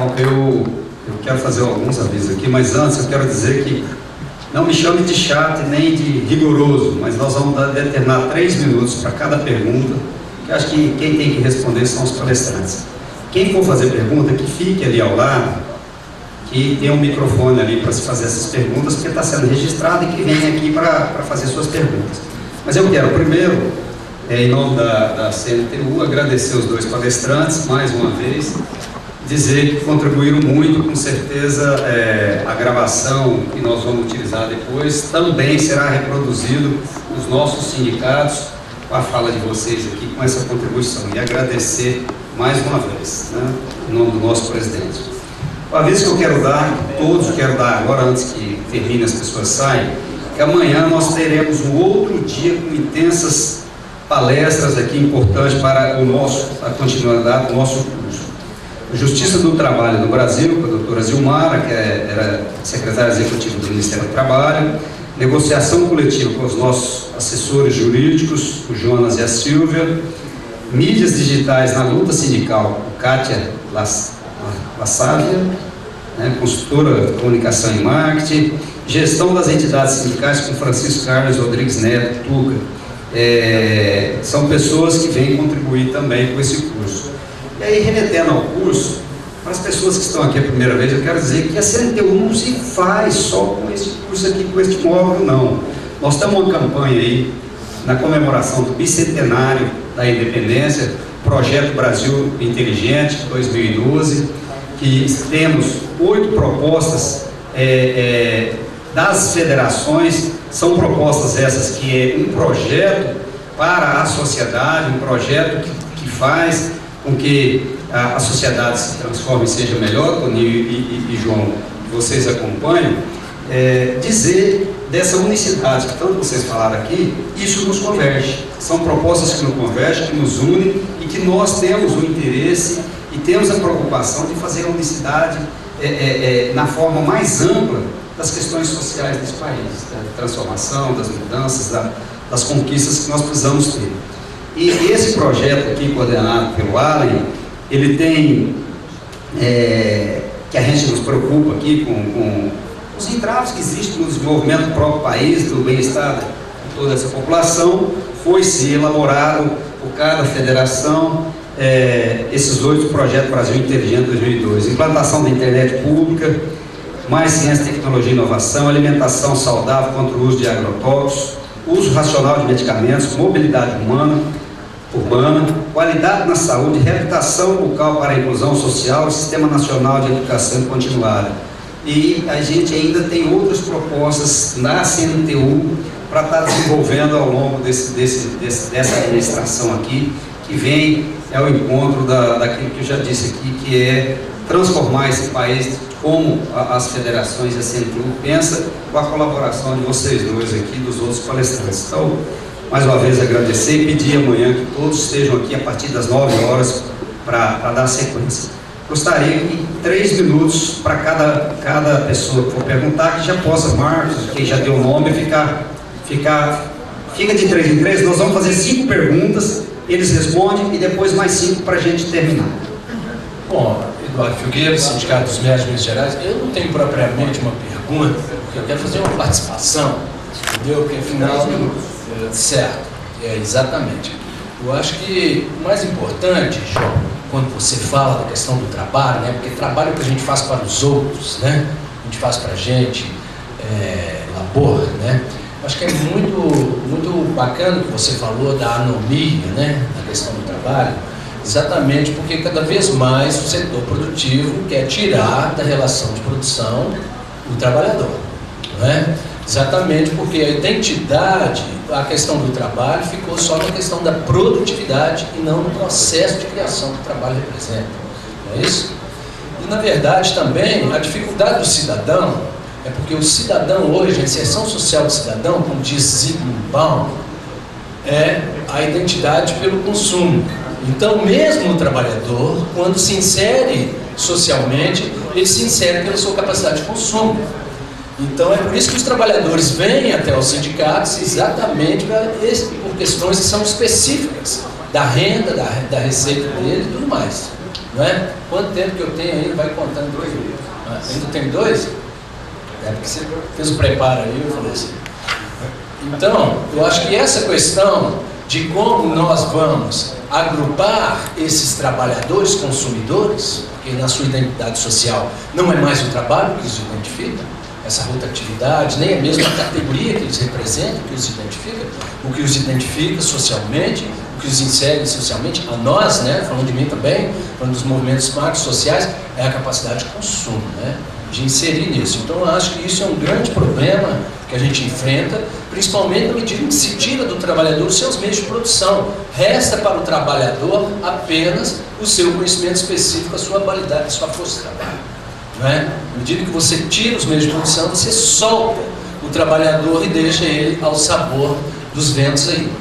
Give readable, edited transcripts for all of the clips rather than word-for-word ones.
Bom, eu quero fazer alguns avisos aqui, mas antes eu quero dizer que não me chame de chato nem de rigoroso, mas nós vamos determinar 3 minutos para cada pergunta, que acho que quem tem que responder são os palestrantes. Quem for fazer pergunta, que fique ali ao lado, que tem um microfone ali para se fazer essas perguntas, porque está sendo registrado, e que venha aqui para fazer suas perguntas. Mas eu quero primeiro, em nome da CNTU, agradecer os 2 palestrantes, mais uma vez, dizer que contribuíram muito, com certeza a gravação que nós vamos utilizar depois também será reproduzido nos nossos sindicatos, com a fala de vocês aqui, com essa contribuição, e agradecer mais uma vez, né, em nome do nosso presidente. O aviso que eu quero dar, todos quero dar agora, antes que termine, as pessoas saiam, que amanhã nós teremos um outro dia com intensas palestras aqui importantes para a continuidade do nosso curso. Justiça do Trabalho no Brasil, com a doutora Zilmara, que era secretária executiva do Ministério do Trabalho, negociação coletiva com os nossos assessores jurídicos, o Jonas e a Silvia, mídias digitais na luta sindical, com Kátia Lassávia, né, consultora de comunicação e marketing, gestão das entidades sindicais com Francisco Carlos Rodrigues Neto, Tuca. São pessoas que vêm contribuir também com esse curso. E aí, remetendo ao curso, para as pessoas que estão aqui a primeira vez, eu quero dizer que a CNTU não se faz só com esse curso aqui, com este módulo, não. Nós estamos uma campanha aí, na comemoração do bicentenário da independência, Projeto Brasil Inteligente, 2012, que temos 8 propostas das federações. São propostas essas que é um projeto para a sociedade, um projeto que faz com que a sociedade se transforme e seja melhor. Toninho e João, vocês acompanham, dizer dessa unicidade que tanto vocês falaram aqui, isso nos converge. São propostas que nos convergem, que nos unem, e que nós temos o interesse e temos a preocupação de fazer a unicidade na forma mais ampla das questões sociais desse país, da transformação, das mudanças, das conquistas que nós precisamos ter. E esse projeto aqui, coordenado pelo Allen, ele tem, que a gente nos preocupa aqui com os entraves que existem no desenvolvimento do próprio país, do bem-estar de toda essa população. Foi-se elaborado por cada federação esses 8 projetos Brasil Inteligente 2002, implantação da internet pública, mais ciência, tecnologia e inovação, alimentação saudável contra o uso de agrotóxicos, uso racional de medicamentos, mobilidade urbana, qualidade na saúde, reabilitação bucal para a inclusão social, Sistema Nacional de Educação Continuada. E a gente ainda tem outras propostas na CNTU para estar desenvolvendo ao longo dessa administração aqui, que vem ao encontro daquilo que eu já disse aqui, que é transformar esse país como as federações e a CNTU pensa, com a colaboração de vocês dois aqui, dos outros palestrantes. Então, mais uma vez agradecer e pedir amanhã que todos estejam aqui a partir das 9 horas para dar sequência. Gostaria que 3 minutos para cada pessoa que for perguntar, que já possa, Marcos, quem já deu o nome, fica de 3 em 3, nós vamos fazer 5 perguntas, eles respondem e depois mais 5 para a gente terminar. Bom, Eduardo Filgueira, Sindicato dos Médicos de Minas Gerais, eu não tenho propriamente uma pergunta, porque eu quero fazer uma participação, entendeu? Porque afinal, certo, exatamente. Eu acho que o mais importante, João, quando você fala da questão do trabalho, né? Porque trabalho é o que a gente faz para os outros, né? A gente faz para a gente, labor, né? Acho que é muito bacana o que você falou da anomia, né? Da questão do trabalho, exatamente porque cada vez mais o setor produtivo quer tirar da relação de produção o trabalhador, não é? Exatamente porque a identidade, a questão do trabalho ficou só na questão da produtividade e não no processo de criação que o trabalho representa, não é isso? E na verdade também a dificuldade do cidadão é porque o cidadão hoje, a inserção social do cidadão, como diz Zygmunt Bauman, é a identidade pelo consumo. Então mesmo o trabalhador, quando se insere socialmente, ele se insere pela sua capacidade de consumo. Então é por isso que os trabalhadores vêm até os sindicatos exatamente por questões que são específicas da renda, da receita dele e tudo mais. não é? Quanto tempo que eu tenho ainda? Vai contando 2 minutos. Ainda tem 2? É porque você fez o preparo aí, eu falei assim. Então, eu acho que essa questão de como nós vamos agrupar esses trabalhadores consumidores, porque na sua identidade social não é mais o trabalho que os identifica, essa rotatividade, nem é mesmo a categoria que eles representam, que os identifica, o que os identifica socialmente, o que os insere socialmente, a nós, né, falando de mim também, falando dos movimentos marcos sociais, é a capacidade de consumo, né, de inserir nisso. Então eu acho que isso é um grande problema que a gente enfrenta, principalmente na medida em que se tira do trabalhador os seus meios de produção. Resta para o trabalhador apenas o seu conhecimento específico, a sua habilidade, a sua força de trabalho. Não é? Na medida que você tira os meios de produção, você solta o trabalhador e deixa ele ao sabor dos ventos aí.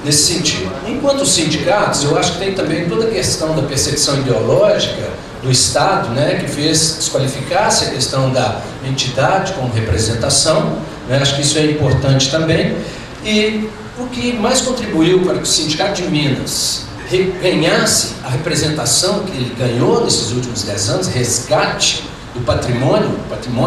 Nesse sentido. Enquanto os sindicatos, eu acho que tem também toda a questão da percepção ideológica do Estado, né, que fez desqualificar-se a questão da entidade como representação, né, acho que isso é importante também. E o que mais contribuiu para que o Sindicato de Minas ganhasse a representação que ele ganhou nesses últimos 10 anos, resgate do patrimônio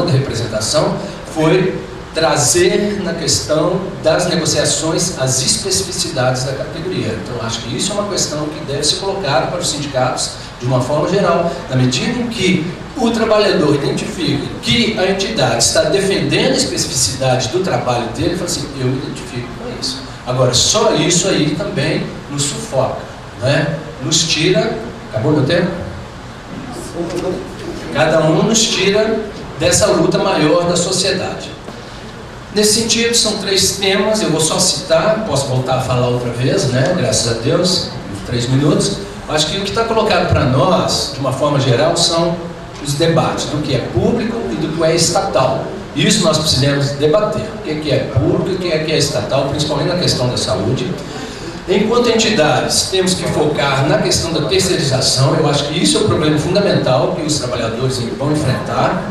da representação, foi trazer na questão das negociações as especificidades da categoria. Então, acho que isso é uma questão que deve ser colocada para os sindicatos de uma forma geral, na medida em que o trabalhador identifica que a entidade está defendendo a especificidade do trabalho dele, fala assim, eu me identifico com isso. Agora, só isso aí também nos sufoca, né? Nos tira, acabou meu tempo? Cada um nos tira dessa luta maior da sociedade. Nesse sentido, são 3 temas, eu vou só citar, posso voltar a falar outra vez, né? Graças a Deus, em 3 minutos. Acho que o que está colocado para nós, de uma forma geral, são os debates do que é público e do que é estatal. Isso nós precisamos debater. O que é público e o que é estatal, principalmente na questão da saúde. Enquanto entidades, temos que focar na questão da terceirização. Eu acho que isso é o problema fundamental que os trabalhadores vão enfrentar.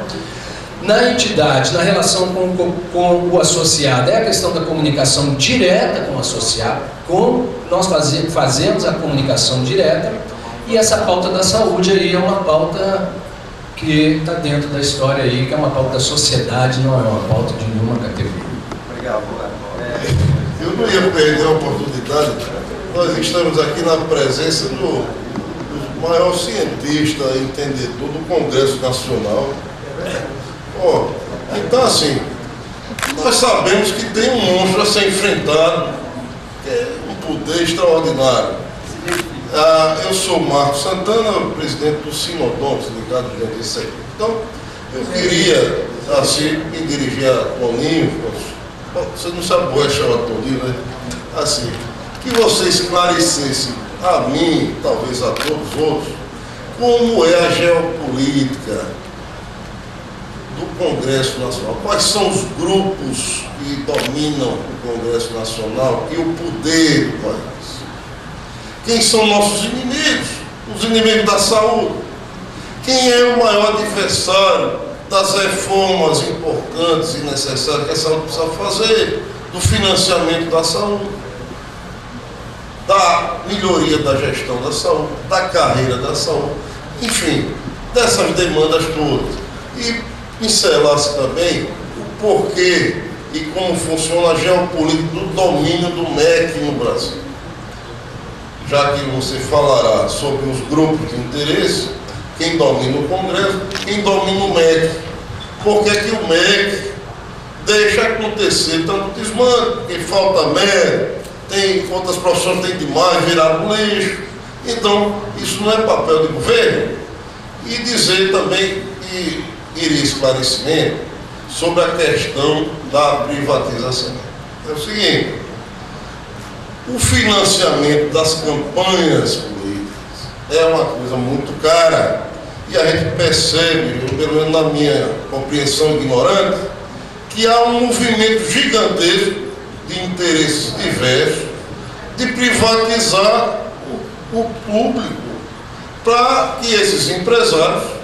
Na entidade, na relação com o associado, é a questão da comunicação direta com o associado, como nós fazemos a comunicação direta, e essa pauta da saúde aí é uma pauta que está dentro da história aí, que é uma pauta da sociedade, não é uma pauta de nenhuma categoria. Obrigado. Eu não ia perder a oportunidade, nós estamos aqui na presença do maior cientista e entendedor do Congresso Nacional. Então assim, nós sabemos que tem um monstro a ser enfrentado, que é um poder extraordinário. Eu sou Marcos Santana, presidente do Sinodonto, Sindicato de Dentista. Então, eu queria, assim, me dirigir a Toninho, você não sabe o que chama Toninho, né? Assim, que você esclarecesse a mim, talvez a todos os outros, como é a geopolítica do Congresso Nacional, quais são os grupos que dominam o Congresso Nacional e o poder do país. Quem são nossos inimigos? Os inimigos da saúde. Quem é o maior adversário das reformas importantes e necessárias que a saúde precisa fazer, do financiamento da saúde, da melhoria da gestão da saúde, da carreira da saúde, enfim, dessas demandas todas. E pincelasse também o porquê e como funciona a geopolítica do domínio do MEC no Brasil. Já que você falará sobre os grupos de interesse, quem domina o Congresso, quem domina o MEC. Por que que o MEC deixa acontecer tanto desmando? Porque falta MEC, tem outras profissões têm demais, viraram lixo. Então, isso não é papel de governo. E dizer também que iria esclarecimento sobre a questão da privatização. É o seguinte, o financiamento das campanhas políticas é uma coisa muito cara e a gente percebe, pelo menos na minha compreensão ignorante, que há um movimento gigantesco de interesses diversos de privatizar o público para que esses empresários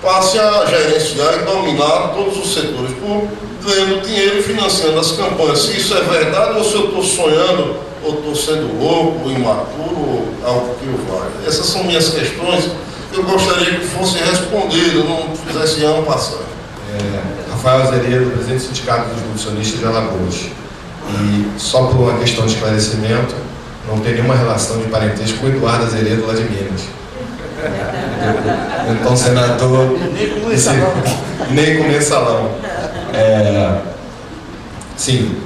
passem a gerenciar e dominar todos os setores públicos, ganhando dinheiro e financiando as campanhas. Se isso é verdade ou se eu estou sonhando ou estou sendo louco, ou imaturo, ou algo que o valha? Essas são minhas questões que eu gostaria que fossem respondidas, não fizesse ano passado. Rafael Azeredo, presidente do Sindicato dos Nutricionistas de Alagoas. E só por uma questão de esclarecimento, não tem nenhuma relação de parentesco com o Eduardo Azeredo lá de Minas. Então, senador, nem com mensalão. Sim.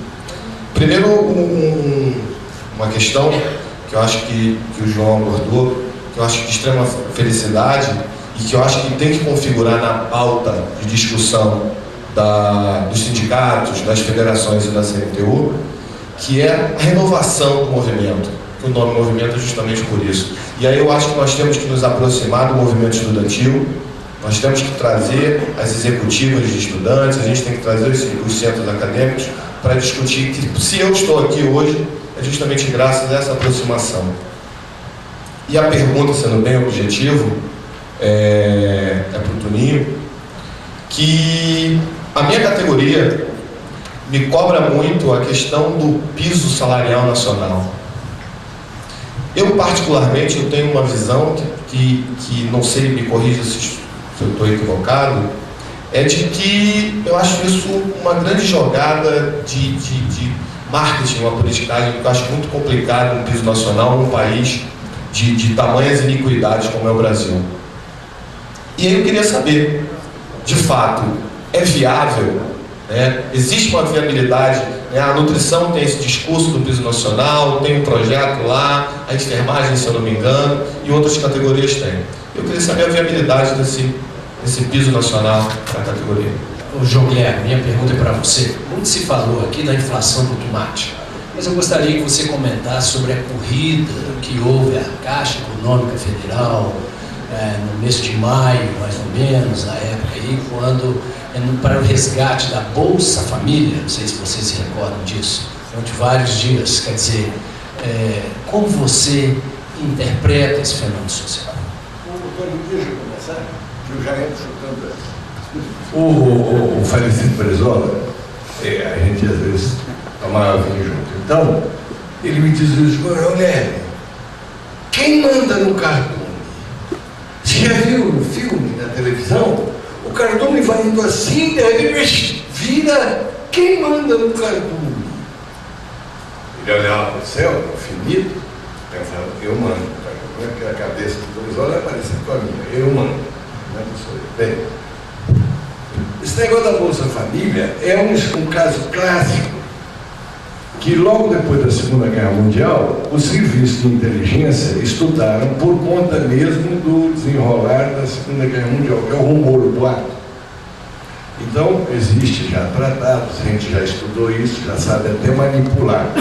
Primeiro, uma questão que eu acho que o João abordou, que eu acho de extrema felicidade e que eu acho que tem que configurar na pauta de discussão dos sindicatos, das federações e da CNTU, que é a renovação do movimento, que o nome movimento é justamente por isso. E aí eu acho que nós temos que nos aproximar do movimento estudantil, nós temos que trazer as executivas de estudantes, a gente tem que trazer os centros acadêmicos para discutir que, se eu estou aqui hoje, é justamente graças a essa aproximação. E a pergunta, sendo bem objetivo, é para o Toninho, que a minha categoria me cobra muito a questão do piso salarial nacional. Eu, particularmente, eu tenho uma visão que não sei, me corrija se eu estou equivocado, é de que eu acho isso uma grande jogada de marketing, uma politicagem que eu acho muito complicado no piso nacional, num país de tamanhas iniquidades como é o Brasil. E aí eu queria saber, de fato, é viável? Né? Existe uma viabilidade? Né? A nutrição tem esse discurso do piso nacional, tem um projeto lá, a enfermagem, se eu não me engano, e outras categorias têm. Eu queria saber a viabilidade desse piso nacional para a categoria. Ô, João Guilherme, minha pergunta é para você. Muito se falou aqui da inflação do tomate, mas eu gostaria que você comentasse sobre a corrida que houve à Caixa Econômica Federal no mês de maio, mais ou menos, na época aí, quando para o resgate da Bolsa Família, não sei se vocês se recordam disso, durante vários dias. Quer dizer, como você interpreta esse fenômeno social? O doutor deixa eu começar, que eu já entro chutando essa. O falecido Brizola, a gente às vezes tomava vinho junto. Então, ele me dizia isso: olha, quem manda no cartoon? Você já viu no filme, na televisão? O cartoon vai indo assim, de repente vira quem manda no cartoon. Ele olhava para o céu, infinito, pensava: eu mando no cartoon, porque a cabeça do Brizola é parecida com a minha, eu mando, não sou eu. Bem, esse negócio da Bolsa Família é um caso clássico que logo depois da Segunda Guerra Mundial, os serviços de inteligência estudaram por conta mesmo do desenrolar da Segunda Guerra Mundial, que é o rumor, o boato. Então, existe já tratados, a gente já estudou isso, já sabe até manipular.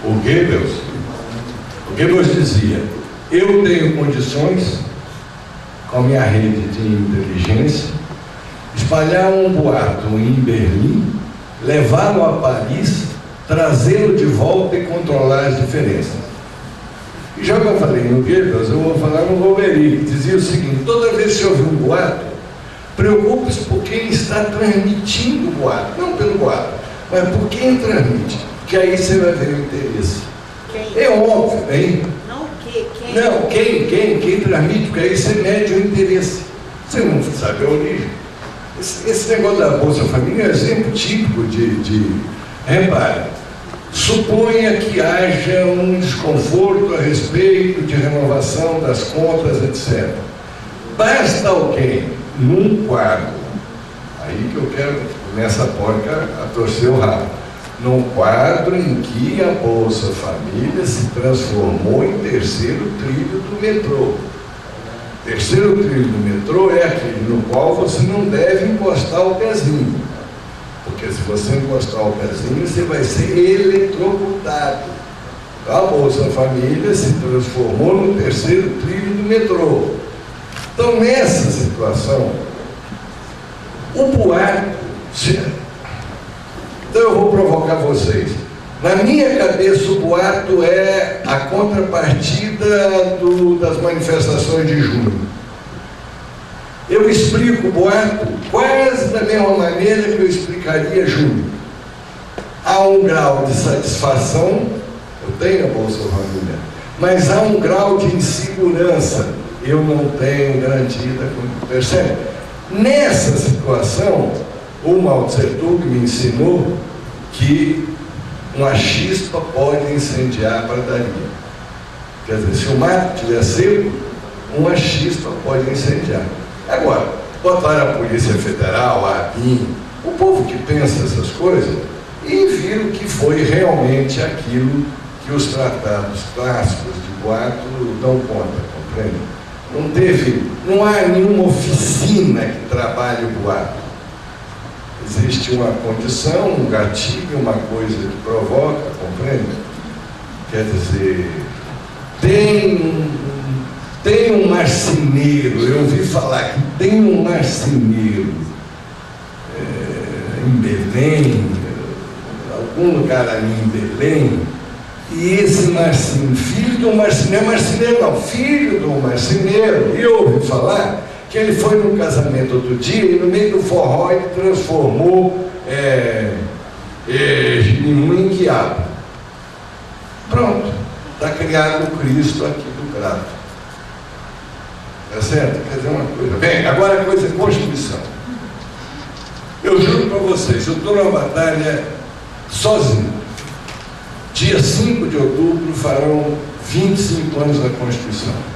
O Goebbels dizia: eu tenho condições, com a minha rede de inteligência, espalhar um boato em Berlim, levá-lo a Paris, trazê-lo de volta e controlar as diferenças. E já que eu falei no Goebbels, eu vou falar no Wolverine, que dizia o seguinte: toda vez que você ouvir um boato, preocupe-se por quem está transmitindo o boato, não pelo boato, mas por quem transmite, que aí você vai ver o interesse. Quem? É óbvio, hein? Não o quê? Quem? Não, quem transmite, porque aí você mede o interesse. Você não sabe a origem. Esse negócio da Bolsa Família é um exemplo típico repare, suponha que haja um desconforto a respeito de renovação das contas, etc. Basta alguém, num quadro, aí que eu quero, nessa porca, a torcer o rabo, num quadro em que a Bolsa Família se transformou em terceiro trilho do metrô. Terceiro trilho do metrô é aquele no qual você não deve encostar o pezinho. Porque se você encostar o pezinho, você vai ser eletrocutado. A Bolsa Família se transformou no terceiro trilho do metrô. Então, nessa situação, o boato... Então, eu vou provocar vocês. Na minha cabeça, o boato é a contrapartida das manifestações de junho. Eu explico o boato quase da mesma maneira que eu explicaria junho. Há um grau de satisfação eu tenho a Bolsa Família, mas há um grau de insegurança, eu não tenho garantida, percebe? Nessa situação, o Mao Tse-tung me ensinou que uma chispa pode incendiar a pradaria. Quer dizer, se o mato estiver seco, uma chispa pode incendiar. Agora, botaram a Polícia Federal, a ABIN, o povo que pensa essas coisas, e viram que foi realmente aquilo que os tratados clássicos de boato dão conta, compreende? Não há nenhuma oficina que trabalhe o boato. Existe uma condição, um gatilho, uma coisa que provoca, compreende? Quer dizer, tem um marceneiro, eu ouvi falar que tem um marceneiro em Belém, algum lugar ali em Belém, e esse marceneiro, filho do marceneiro, filho do marceneiro, e eu ouvi falar que ele foi num casamento outro dia e no meio do forró ele transformou Jerimum em quiabo. Pronto, está criado o Cristo aqui do Crato. Tá certo? Quer dizer uma coisa. Bem, agora a coisa é Constituição. Eu juro para vocês, eu estou numa batalha sozinho. Dia 5 de outubro farão 25 anos da Constituição.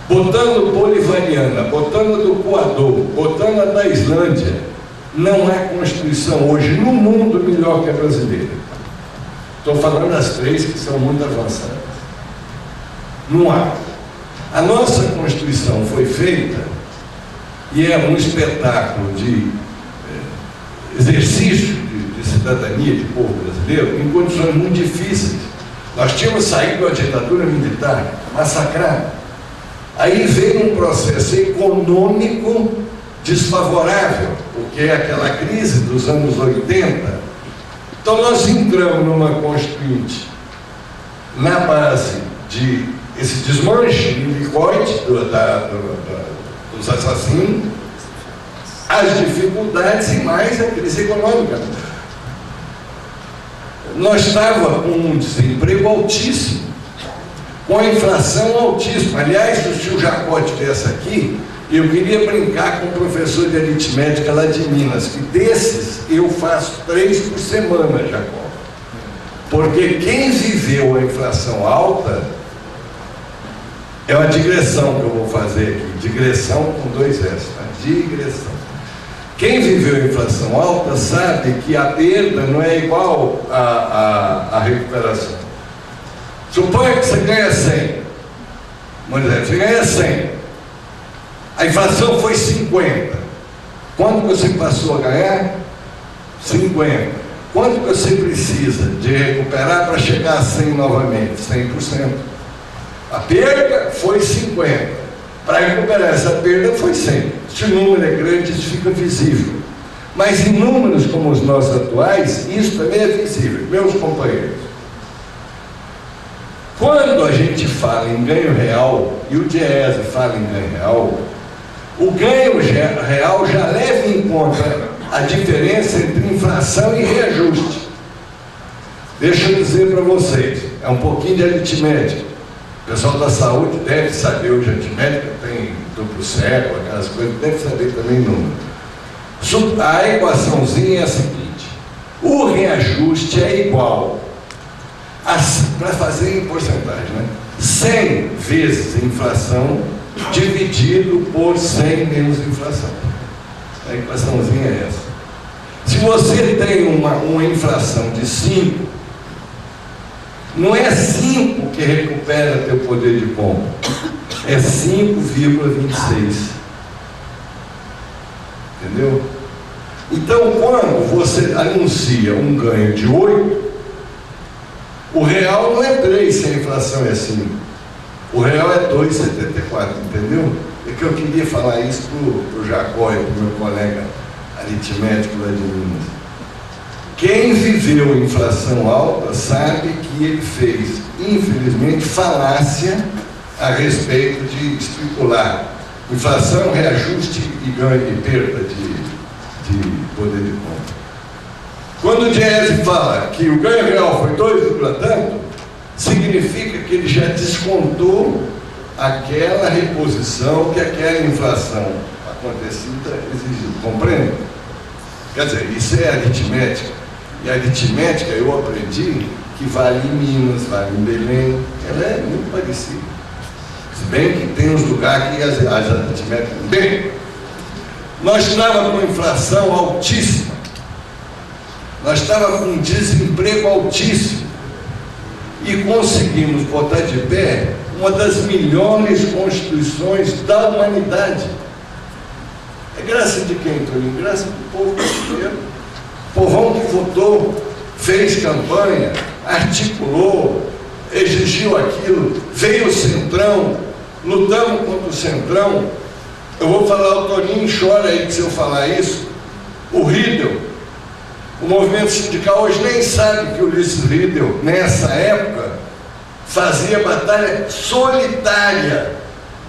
Botando Bolivariana, botando do Coador, botando a da Islândia, não há Constituição hoje no mundo melhor que a brasileira. Estou falando das três que são muito avançadas. Não há. A nossa Constituição foi feita e é um espetáculo de exercício de cidadania de povo brasileiro em condições muito difíceis. Nós tínhamos saído da ditadura militar, massacrado. Aí veio um processo econômico desfavorável, porque é aquela crise dos anos 80. Então nós entramos numa Constituinte na base de esse desmanche milicoide dos assassinos, as dificuldades e mais a crise econômica. Nós estávamos com um desemprego altíssimo, com a inflação altíssima. Aliás, se o tio Jacó estivesse aqui, eu queria brincar com um professor de aritmética lá de Minas, que desses eu faço 3 por semana, Jacó. Porque quem viveu a inflação alta, é uma digressão que eu vou fazer aqui, digressão com 2 S, tá? Digressão. Quem viveu a inflação alta sabe que a perda não é igual à recuperação. Suponha que você ganha 100. Vamos dizer, você ganha 100. A inflação foi 50. Quanto você passou a ganhar? 50. Quanto você precisa de recuperar para chegar a 100 novamente? 100%. A perda foi 50. Para recuperar essa perda foi 100. Se o número é grande, isso fica visível. Mas em números como os nossos atuais, isso também é visível. Meus companheiros, quando a gente fala em ganho real, e o Diese fala em ganho real, o ganho real já leva em conta a diferença entre inflação e reajuste. Deixa eu dizer para vocês, é um pouquinho de aritmética. O pessoal da saúde deve saber hoje aritmética, tem duplo cego, aquelas coisas, deve saber também número. A equaçãozinha é a seguinte: o reajuste é igual, para fazer em porcentagem, né? 100 vezes inflação dividido por 100 menos inflação. A equaçãozinha é essa. Se você tem uma inflação de 5, não é 5 que recupera teu poder de compra, é 5,26. Entendeu? Então, quando você anuncia um ganho de 8, o real não é 3 se a inflação é 5. O real é 2,74, entendeu? É que eu queria falar isso para o Jacó e para o meu colega aritmético lá de Minas. Quem viveu a inflação alta sabe que ele fez, infelizmente, falácia a respeito de estipular inflação, reajuste e ganho e perda de poder de compra. Quando o Diese fala que o ganho real foi 2, tanto, significa que ele já descontou aquela reposição que aquela inflação acontecida exigiu. Compreende? Quer dizer, isso é aritmética. E a aritmética eu aprendi que vale em Minas, vale em Belém. Ela é muito parecida. Se bem que tem uns lugares que as aritméticas... Bem, nós estávamos com inflação altíssima. Nós estávamos com um desemprego altíssimo. E conseguimos botar de pé uma das melhores constituições da humanidade. É graça de quem, Toninho? Graça do povo brasileiro. O povão que votou, fez campanha, articulou, exigiu aquilo, veio o Centrão, lutamos contra o Centrão. Eu vou falar, o Toninho chora aí que se eu falar isso. O Riedel, o movimento sindical hoje nem sabe que o Ulisses Riedel, nessa época, fazia batalha solitária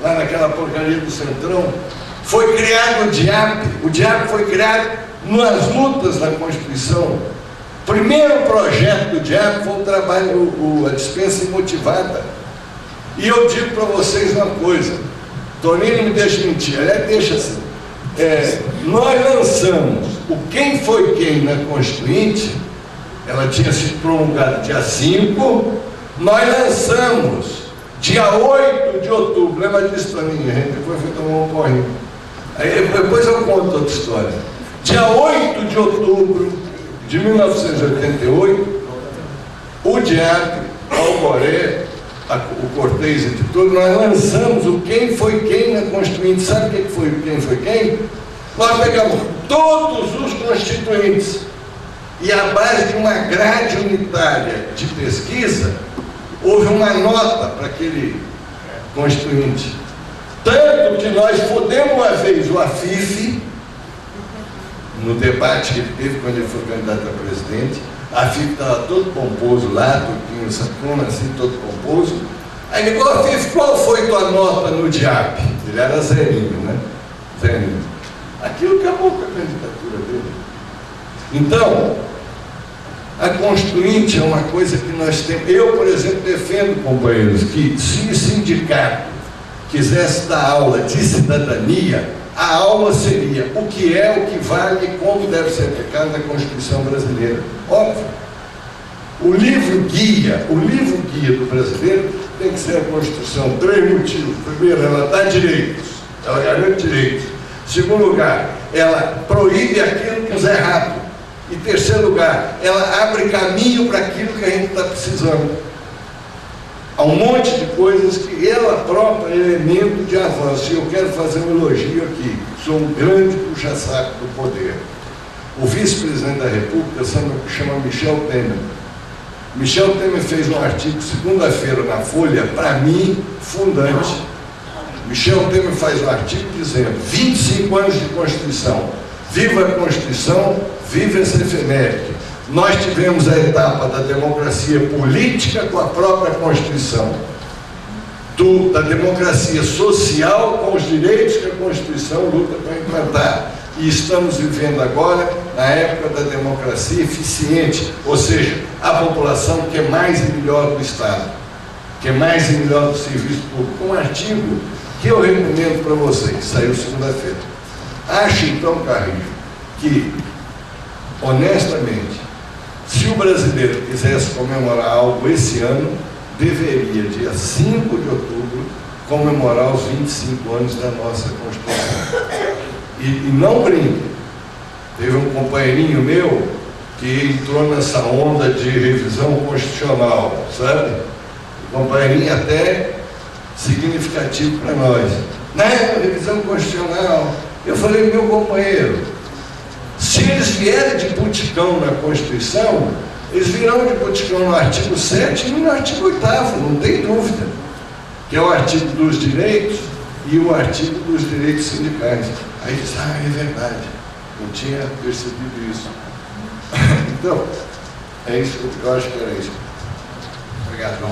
lá naquela porcaria do Centrão. Foi criado o DIAP foi criado nas lutas da Constituição. O primeiro projeto do DIAP foi o trabalho, a dispensa imotivada. E eu digo para vocês uma coisa, Toninho não me deixa mentir, aliás, deixa assim. Nós lançamos o Quem Foi Quem na Constituinte, ela tinha sido promulgada dia 5, nós lançamos dia 8 de outubro, lembra disso, Toninho? A gente depois foi tomar um porrinho. Aí depois eu conto outra história. Dia 8 de outubro de 1988, o DIAP, o Alboré, o Cortez e tudo, nós lançamos o Quem Foi Quem na Constituinte. Sabe o que foi o Quem Foi Quem? Nós pegamos todos os constituintes e, à base de uma grade unitária de pesquisa, houve uma nota para aquele constituinte. Tanto que nós fodemos uma vez o Afif, no debate que ele teve quando ele foi candidato a presidente. A Afif estava todo pomposo lá, Turquinho Sacuna, assim, todo pomposo. Aí ele falou, Afif, qual foi tua nota no DIAP? Ele era zerinho, né? Zerinho. Aquilo acabou com a candidatura dele. Então, a Constituinte é uma coisa que nós temos. Eu, por exemplo, defendo, companheiros, que se o sindicato quisesse dar aula de cidadania, a aula seria o que é, o que vale e como deve ser aplicado na Constituição brasileira. Óbvio. O livro guia do brasileiro tem que ser a Constituição. 3 motivos. Primeiro, ela dá direitos, ela garante direitos. Segundo lugar, ela proíbe aquilo que nos é errado. E terceiro lugar, ela abre caminho para aquilo que a gente está precisando. Há um monte de coisas que ela própria é elemento de avanço. E eu quero fazer um elogio aqui. Sou um grande puxa-saco do poder. O vice-presidente da República chama Michel Temer. Michel Temer fez um artigo segunda-feira na Folha, para mim, fundante. Michel Temer faz um artigo dizendo 25 anos de Constituição. Viva a Constituição, viva essa efeméride. Nós tivemos a etapa da democracia política com a própria Constituição, da democracia social com os direitos que a Constituição luta para implantar. E estamos vivendo agora na época da democracia eficiente, ou seja, a população que é mais e melhor do Estado, que é mais e melhor do serviço público. Um artigo que eu recomendo para vocês, saiu segunda-feira. Acho então, Carrilho, que, honestamente, se o brasileiro quisesse comemorar algo esse ano, deveria, dia 5 de outubro, comemorar os 25 anos da nossa Constituição. E não brinque. Teve um companheirinho meu que entrou nessa onda de revisão constitucional, sabe? Um companheirinho até significativo para nós. Né? Revisão constitucional. Eu falei, meu companheiro, se eles vierem de buticão na Constituição, eles virão de buticão no artigo 7 e no artigo 8º, não tem dúvida, que é o artigo dos direitos e o artigo dos direitos sindicais. Aí diz, é verdade, não tinha percebido isso. Então, é isso que eu acho que era isso. Obrigado, João.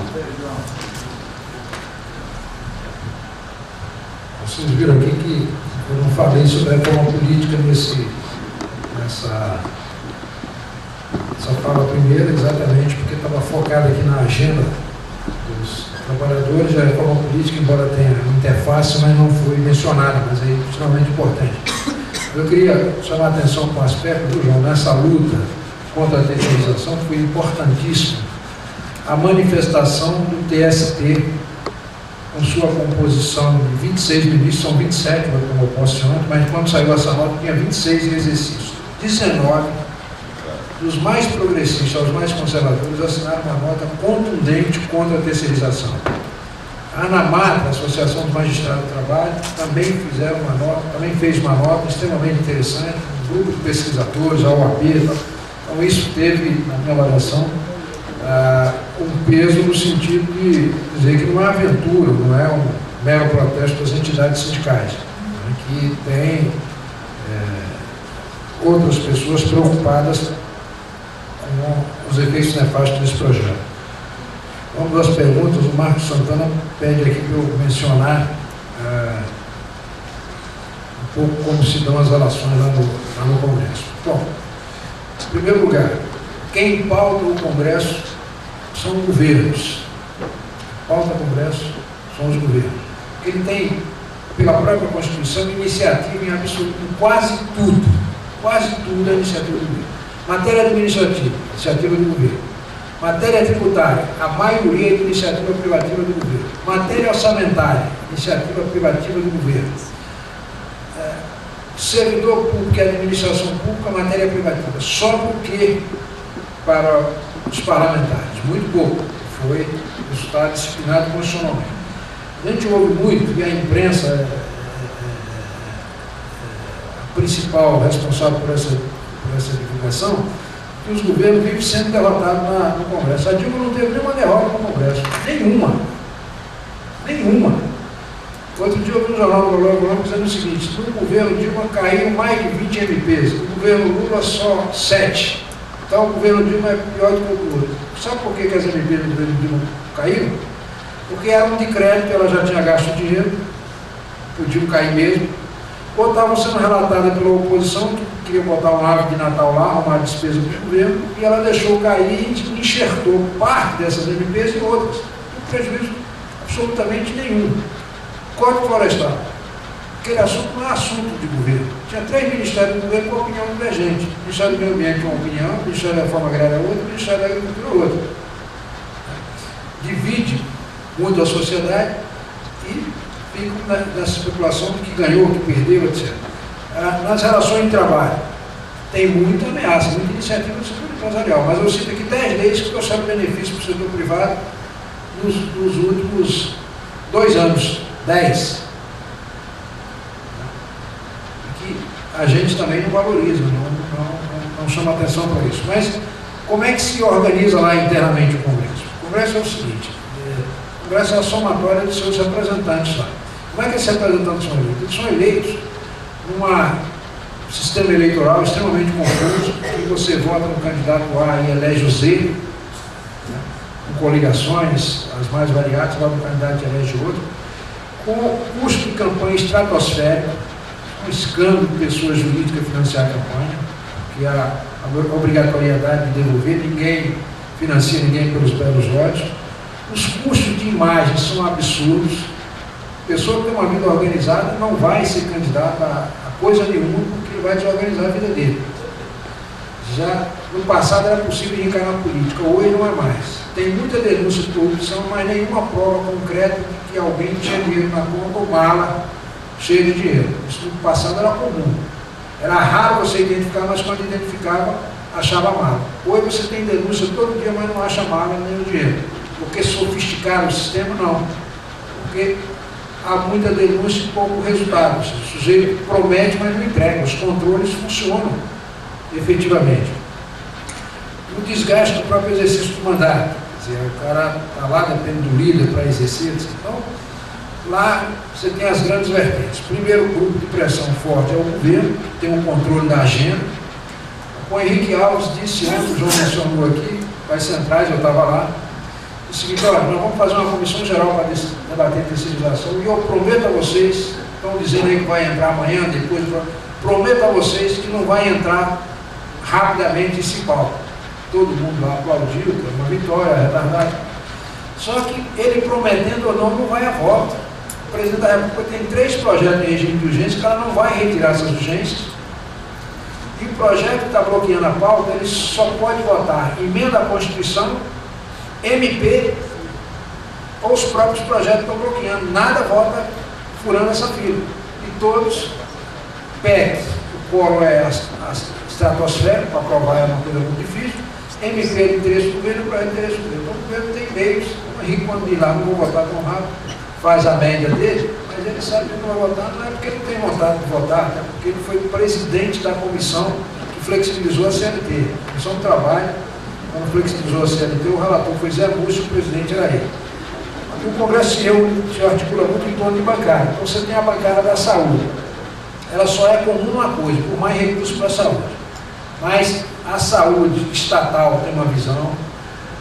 Vocês viram aqui que eu não falei sobre a reforma política essa fala primeira exatamente porque estava focada aqui na agenda dos trabalhadores, a reforma política, embora tenha interface, mas não foi mencionada, mas é extremamente importante. Eu queria chamar a atenção para um aspecto do João, nessa luta contra a terceirização, foi importantíssimo a manifestação do TST, com sua composição de 26 ministros, são 27, como eu posso ontem, mas quando saiu essa nota tinha 26 em exercício. 19 dos mais progressistas aos mais conservadores assinaram uma nota contundente contra a terceirização. A ANAMAT, a Associação dos Magistrados do Trabalho, também fez uma nota extremamente interessante, um grupo de pesquisadores, a OAB. Então isso teve, na minha avaliação, um peso no sentido de dizer que não é aventura, não é um mero protesto das entidades sindicais, né, que tem outras pessoas preocupadas com os efeitos nefastos desse projeto. Vamos às perguntas. O Marcos Santana pede aqui para eu mencionar um pouco como se dão as relações lá no Congresso. Bom, em primeiro lugar, quem pauta o Congresso são governos. Pauta o Congresso são os governos. Ele tem, pela própria Constituição, iniciativa em absoluto, em quase tudo é iniciativa do governo. Matéria administrativa, iniciativa do governo. Matéria tributária, a maioria é de iniciativa privativa do governo. Matéria orçamentária, iniciativa privativa do governo. Servidor público e administração pública, matéria privativa. Só porque para os parlamentares, muito pouco, foi resultado disciplinado constitucionalmente. A gente ouve muito, e a imprensa a principal responsável por essa divulgação, que os governos vivem sendo derrotados no Congresso. A Dilma não teve nenhuma derrota no Congresso. Nenhuma. Outro dia eu vi um jornal do Globo dizendo o seguinte: no governo Dilma caiu mais de 20 MPs, no governo Lula só 7. Então o governo Dilma é pior do que o Lula. Sabe por que as MPs do governo Dilma caíram? Porque era um decreto, ela já tinha gasto o dinheiro, podiam cair mesmo, ou estavam sendo relatadas pela oposição, que queria botar uma árvore de Natal lá, arrumar despesa do governo, e ela deixou cair e enxertou parte dessas MPs e outras. Não prejuízo absolutamente nenhum. Código Florestal. Aquele assunto não é assunto de governo. Tinha 3 ministérios do governo com opinião divergente. O Ministério do Meio Ambiente com uma opinião, o Ministério da Reforma Agrária outra, o Ministério da Agricultura outra. Divide muito a sociedade e fica nessa especulação de que ganhou, que perdeu, etc. Nas relações de trabalho, tem muita ameaça, muita iniciativa do setor empresarial, mas eu cito aqui 10 leis que trouxeram benefício para o setor privado nos últimos 2 anos, 10. Que a gente também não valoriza, não chama atenção para isso. Mas como é que se organiza lá internamente o Congresso? O Congresso é o seguinte: o Congresso é a somatória de seus representantes lá. Como é que esses representantes são eleitos? Eles são eleitos num sistema eleitoral extremamente confuso, que você vota no candidato A e elege o Z, né, com coligações, as mais variadas, vota no candidato e elege o outro, com custo de campanha estratosférico, um escândalo de pessoa jurídica financiar a campanha, que a obrigatoriedade de devolver, ninguém financia ninguém pelos belos olhos. Os custos de imagem são absurdos. A pessoa que tem uma vida organizada não vai ser candidata a coisa nenhuma, porque vai desorganizar a vida dele. Já no passado era possível encarar na política, hoje não é mais. Tem muita denúncia de corrupção, mas nenhuma prova concreta de que alguém tinha dinheiro na conta ou mala cheia de dinheiro. Isso no passado era comum. Era raro você identificar, mas quando identificava, achava mala. Hoje você tem denúncia todo dia, mas não acha mala nem o dinheiro. Porque sofisticaram o sistema? Não. Porque há muita denúncia e pouco resultado. O sujeito promete, mas não entrega. Os controles funcionam efetivamente. O desgaste do próprio exercício do mandato. Quer dizer, o cara está lá, depende do líder para exercer. Então, lá você tem as grandes vertentes. Primeiro grupo de pressão forte é o governo, que tem o controle da agenda. O Henrique Alves disse ontem, o João mencionou aqui, vai centrais, eu estava lá, o seguinte: olha, nós vamos fazer uma comissão geral para debater terceirização, e eu prometo a vocês, estão dizendo aí que vai entrar amanhã, depois, prometo a vocês que não vai entrar rapidamente esse pauta. todo mundo lá aplaudiu, foi uma vitória, retardada. Só que ele prometendo ou não vai à volta. O presidente da República tem 3 projetos de regime de urgência que ela não vai retirar essas urgências. E o projeto que está bloqueando a pauta, ele só pode votar emenda à Constituição, MP ou os próprios projetos que estão bloqueando. Nada vota furando essa fila. E todos PEC, o quórum é a estratosfera, para aprovar é uma coisa muito difícil. MP é de interesse do governo, projeto de interesse do governo. Então o governo tem meios. O Henrique, quando diz lá, não vou votar tão rápido, faz a média dele, mas ele sabe que não vai votar, não é porque ele não tem vontade de votar, é porque ele foi presidente da comissão que flexibilizou a CLT. A Comissão do Trabalho, quando flexibilizou a CLT, o relator foi Zé Múcio, o presidente era ele. E o Congresso se articula muito em torno de bancada. Então você tem a bancada da saúde. Ela só é comum uma coisa, por mais recursos para a saúde. Mas a saúde estatal tem uma visão,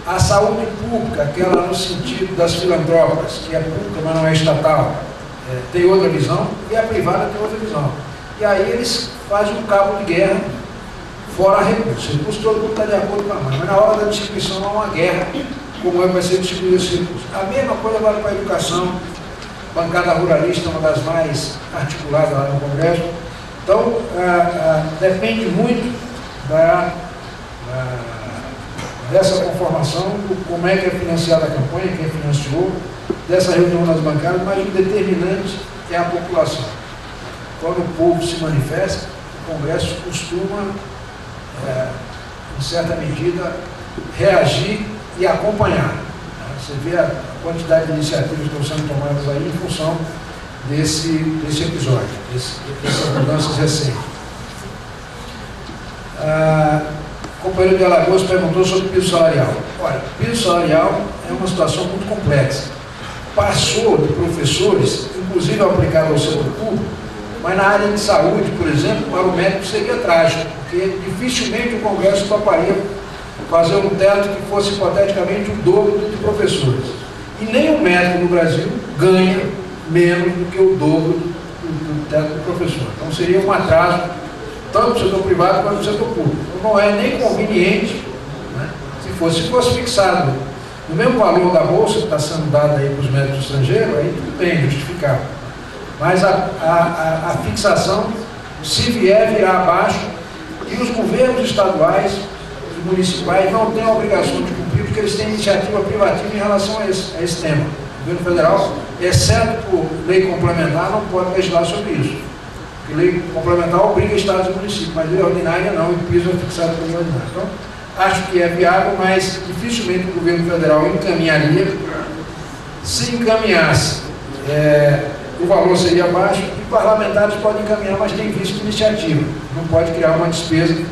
a saúde pública, aquela no sentido das filantrópicas, que é pública, mas não é estatal, tem outra visão, e a privada tem outra visão. E aí eles fazem um cabo de guerra fora recursos. Recursos todo mundo está de acordo com a mãe, mas na hora da distribuição há uma guerra, como é que vai ser distribuído esse recurso. A mesma coisa vale para a educação, bancada ruralista, uma das mais articuladas lá no Congresso. Então, depende muito dessa conformação, como é que é financiada a campanha, quem financiou, dessa reunião das bancadas, mas o determinante é a população. Quando o povo se manifesta, o Congresso costuma, em certa medida, reagir e acompanhar. Você vê a quantidade de iniciativas que estão sendo tomadas aí em função desse episódio, dessas mudanças recentes. O companheiro de Alagoas perguntou sobre o piso salarial. Olha, o piso salarial é uma situação muito complexa. Passou de professores, inclusive aplicado ao setor público, mas na área de saúde, por exemplo, para o médico seria trágico, porque dificilmente o Congresso toparia fazer um teto que fosse hipoteticamente o dobro do de professores. E nenhum médico no Brasil ganha menos do que o dobro do teto do professor. Então seria um atraso tanto no setor privado quanto no setor público. Então não é nem conveniente, né? Se fosse fixado no mesmo valor da bolsa que está sendo dada aí para os médicos estrangeiros, aí tudo bem, justificável. Mas a fixação, se virar abaixo, e os governos estaduais, os municipais, não têm a obrigação de cumprir, porque eles têm iniciativa privativa em relação a esse tema. O governo federal, exceto por lei complementar, não pode legislar sobre isso. Porque lei complementar obriga estados e municípios, mas lei ordinária não, e o piso é fixado pela lei ordinária. Então, acho que é viável, mas dificilmente o governo federal encaminharia. Se encaminhasse, o valor seria baixo, e parlamentares podem encaminhar, mas tem visto iniciativa. Não pode criar uma despesa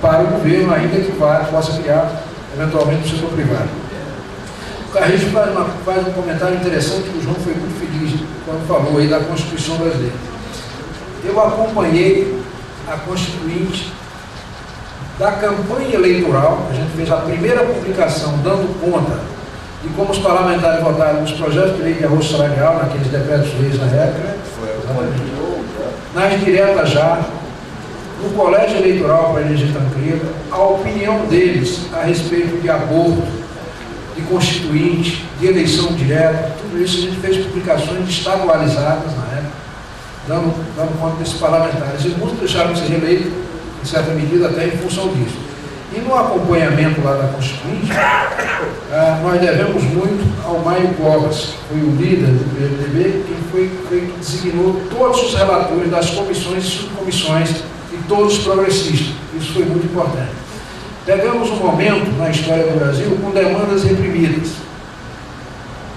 para o governo, ainda que possa criar, eventualmente, no setor privado. O Carrijo faz um comentário interessante, que o João foi muito feliz quando falou aí da Constituição brasileira. Eu acompanhei a Constituinte da campanha eleitoral, a gente fez a primeira publicação dando conta de como os parlamentares votaram nos projetos de lei de arroz salarial, naqueles decretos-leis na época, nas diretas já, no colégio eleitoral para eleger Tancredo, a opinião deles a respeito de aborto, de constituinte, de eleição direta, tudo isso a gente fez publicações estadualizadas na época, dando conta desses parlamentares. E muitos deixaram de ser reeleitos, em certa medida, até em função disso. E no acompanhamento lá da Constituinte, nós devemos muito ao Maio Covas, que foi o líder do PMDB, que designou todos os relatores das comissões e subcomissões e todos os progressistas. Isso foi muito importante. Pegamos um momento na história do Brasil com demandas reprimidas.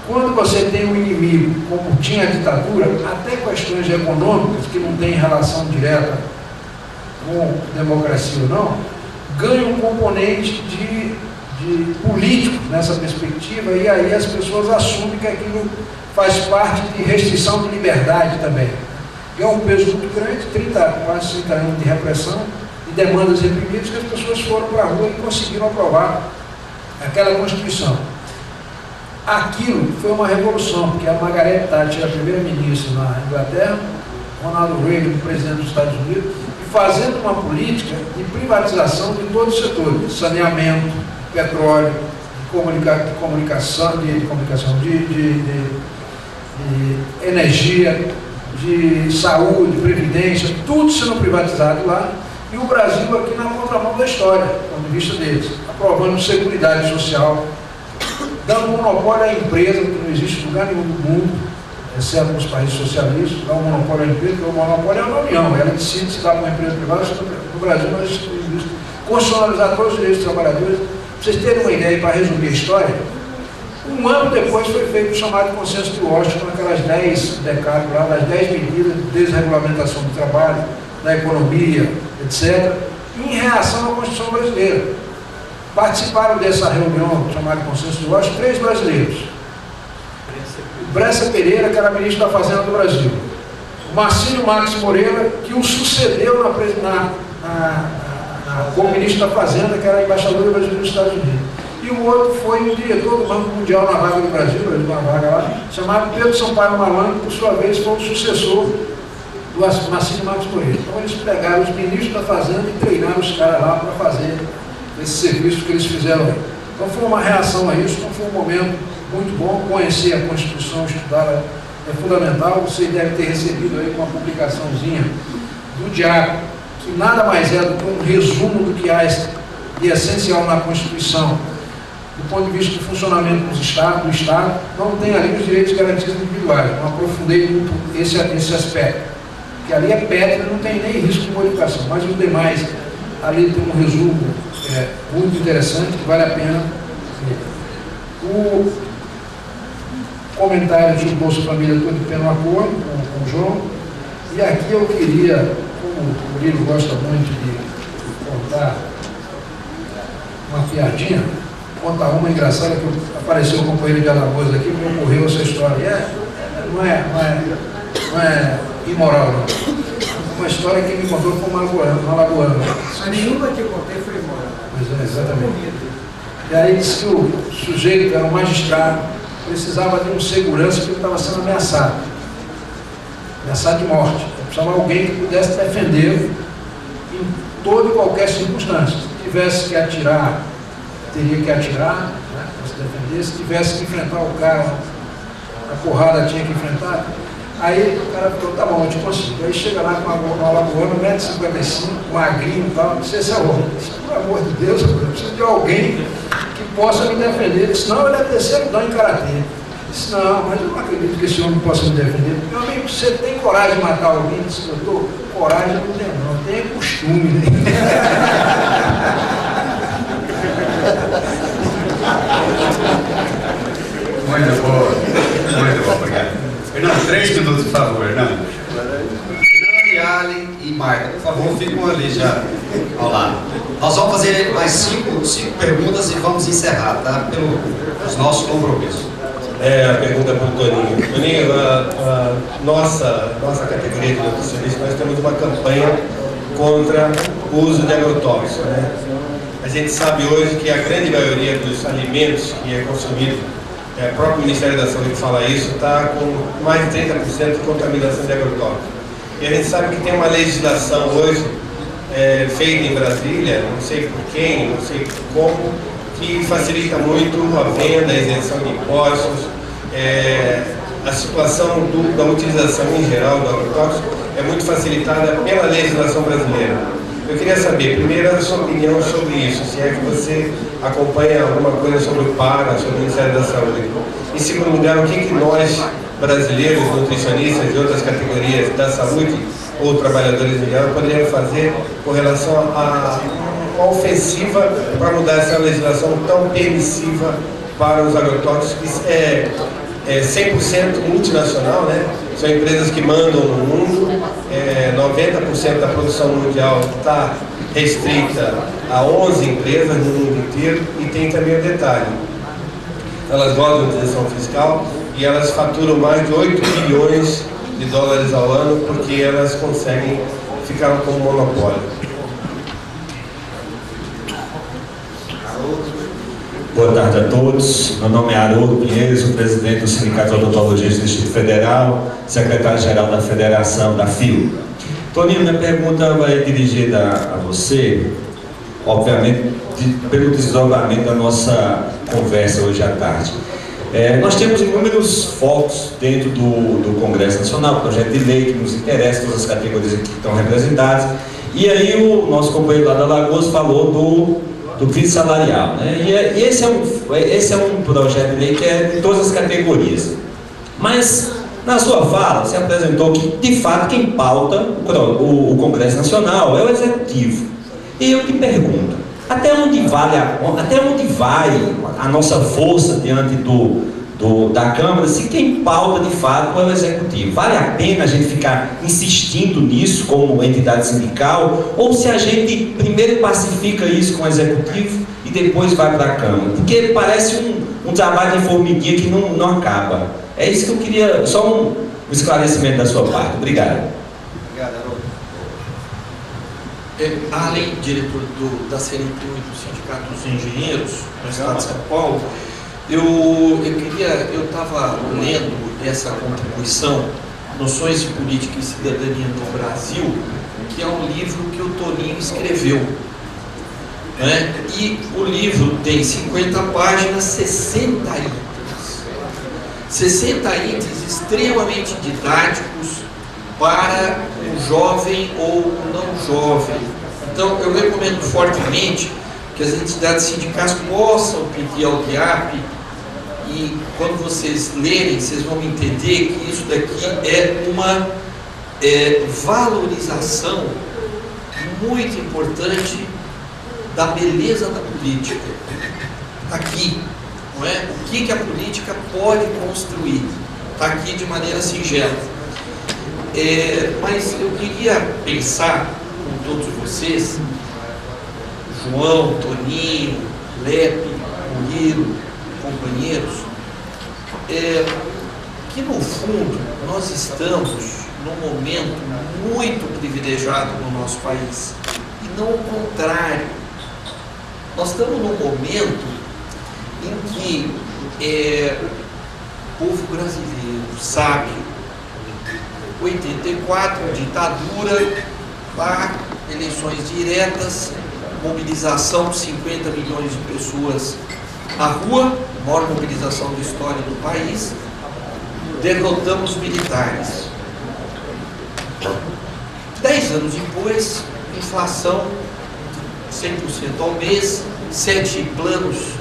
Quando você tem um inimigo, como tinha a ditadura, até questões econômicas, que não têm relação direta com democracia ou não, ganha um componente de político nessa perspectiva, e aí as pessoas assumem que aquilo faz parte de restrição de liberdade também. É um peso muito grande, quase 30 anos de repressão, de demandas reprimidas, que as pessoas foram para a rua e conseguiram aprovar aquela Constituição. Aquilo foi uma revolução, porque a Margaret Thatcher, a primeira-ministra na Inglaterra, Ronald Reagan, o presidente dos Estados Unidos, e fazendo uma política de privatização de todos os setores, saneamento, petróleo, de energia, de saúde, previdência, tudo sendo privatizado lá, e o Brasil aqui na contramão da história, do ponto de vista deles, aprovando seguridade social, dando monopólio à empresa, que não existe em lugar nenhum do mundo, exceto nos países socialistas, dá um monopólio à empresa, porque o monopólio é uma união, ela decide se dá para uma empresa privada. No Brasil nós existe constitucionalizar todos os direitos dos trabalhadores. Para vocês terem uma ideia, para resumir a história, um ano depois foi feito o chamado consenso de Washington, aquelas 10 decários lá, das 10 medidas de desregulamentação do trabalho, da economia, etc., em reação à Constituição brasileira. Participaram dessa reunião chamada consenso de Washington 3 brasileiros. Bressa Pereira, que era ministro da Fazenda do Brasil. O Marcílio Max Moreira, que o sucedeu como ministro da Fazenda, que era embaixador do Brasil nos Estados Unidos. E o outro foi o diretor do Banco Mundial na vaga do Brasil, uma vaga lá, chamado Pedro Sampaio Malan, que por sua vez foi o sucessor do Marcílio Max Moreira. Então eles pegaram os ministros da Fazenda e treinaram os caras lá para fazer esse serviço que eles fizeram aí. Então foi uma reação a isso, então foi um momento muito bom. Conhecer a Constituição, estudá-la é fundamental. Você deve ter recebido aí uma publicaçãozinha do Diário, que nada mais é do que um resumo do que há de essencial na Constituição, do ponto de vista do funcionamento do Estado. Não tem ali os direitos e garantias individuais. Não aprofundei muito esse aspecto, que ali é pétrea, não tem nem risco de modificação, mas os demais, ali tem um resumo muito interessante, que vale a pena ver. O comentário sobre o Bolsa Família, estou de pé no acordo com o João, e aqui eu queria, como o Murilo gosta muito de contar uma piadinha, contar uma engraçada, que apareceu o companheiro de Alagoas aqui, me ocorreu essa história. Não é imoral, não. Uma história que me contou foi uma alagoana. A nenhuma que eu contei foi imoral. Pois é, exatamente. E aí disse que o sujeito era um magistrado, precisava de um segurança porque ele estava sendo ameaçado de morte. Precisava de alguém que pudesse defender em toda e qualquer circunstância. Se tivesse que atirar, teria que atirar, né, para se defender. Se tivesse que enfrentar o cara, a porrada tinha que enfrentar. Aí o cara falou, tá bom, eu te consigo. Aí chega lá com uma alagoana, 1,55 m, magrinho e tal, disse, esse é o homem. Disse, por amor de Deus, eu preciso de alguém que possa me defender. Ele disse, não, ele é terceiro dan em karatê. Disse, não, mas eu não acredito que esse homem possa me defender. Meu amigo, você tem coragem de matar alguém? Disse, doutor, coragem não tem não, tem costume, né? Muito bom, obrigado. Fernando, 3 minutos, por favor, Fernando. Fernando, Yali e Marta, por favor, ficam ali já ao lado. Nós vamos fazer mais 5 perguntas e vamos encerrar, tá? Pelos nossos compromissos. A pergunta para o Toninho. Toninho, a nossa categoria de nutricionistas, nós temos uma campanha contra o uso de agrotóxicos, né? A gente sabe hoje que a grande maioria dos alimentos que é consumido, o próprio Ministério da Saúde fala isso, está com mais de 30% de contaminação de agrotóxicos. E a gente sabe que tem uma legislação hoje feita em Brasília, não sei por quem, não sei como, que facilita muito a venda, a isenção de impostos, a situação da utilização em geral do agrotóxico é muito facilitada pela legislação brasileira. Eu queria saber, primeiro, a sua opinião sobre isso, se é que você acompanha alguma coisa sobre o PARA, sobre o Ministério da Saúde. Em segundo lugar, o que nós, brasileiros, nutricionistas e outras categorias da saúde, ou trabalhadores em geral, poderíamos fazer com relação a uma ofensiva para mudar essa legislação tão permissiva para os agrotóxicos, que é 100% multinacional, né? São empresas que mandam no mundo, 90% da produção mundial está restrita a 11 empresas no mundo inteiro, e tem também o detalhe, elas gozam de isenção fiscal e elas faturam mais de 8 bilhões de dólares ao ano porque elas conseguem ficar com monopólio. Boa tarde a todos. Meu nome é Haroldo Pinheiro, sou presidente do Sindicato de Odontologia do Distrito Federal, secretário-geral da Federação da FIO. Toninho, minha pergunta vai dirigida a você, obviamente, pelo desdobramento da nossa conversa hoje à tarde. Nós temos inúmeros focos dentro do Congresso Nacional, projeto de lei que nos interessa, todas as categorias que estão representadas. E aí o nosso companheiro lá da Lagoas falou do piso salarial, né? E esse é um projeto de lei que é de todas as categorias. Mas, na sua fala, você apresentou que, de fato, quem pauta o Congresso Nacional é o Executivo. E eu te pergunto, até onde vai a nossa força diante da Câmara, se quem pauta de fato é o Executivo? Vale a pena a gente ficar insistindo nisso como entidade sindical, ou se a gente primeiro pacifica isso com o Executivo e depois vai para a Câmara? Porque parece um trabalho de formiguinha que não acaba. É isso que eu queria, só um esclarecimento da sua parte. Obrigado. Obrigado, Haroldo. Além, diretor da CNTU e do Sindicato dos Engenheiros no Estado de São Paulo, eu estava lendo essa contribuição, Noções de Política e Cidadania no Brasil, que é um livro que o Toninho escreveu. Né? E o livro tem 50 páginas, 60 itens. 60 itens extremamente didáticos para um jovem ou um não jovem. Então, eu recomendo fortemente que as entidades sindicais possam pedir ao DIAP, e quando vocês lerem, vocês vão entender que isso daqui é uma valorização muito importante da beleza da política. Aqui, não é? O que a política pode construir? Está aqui de maneira singela. Mas eu queria pensar com todos vocês, João, Toninho, Lepe, Murilo, companheiros, que no fundo nós estamos num momento muito privilegiado no nosso país, e não o contrário. Nós estamos num momento em que o povo brasileiro sabe, 84, ditadura, eleições diretas, mobilização de 50 milhões de pessoas na rua, maior mobilização da história do país, derrotamos militares. 10 anos depois, inflação 100% ao mês, 7 planos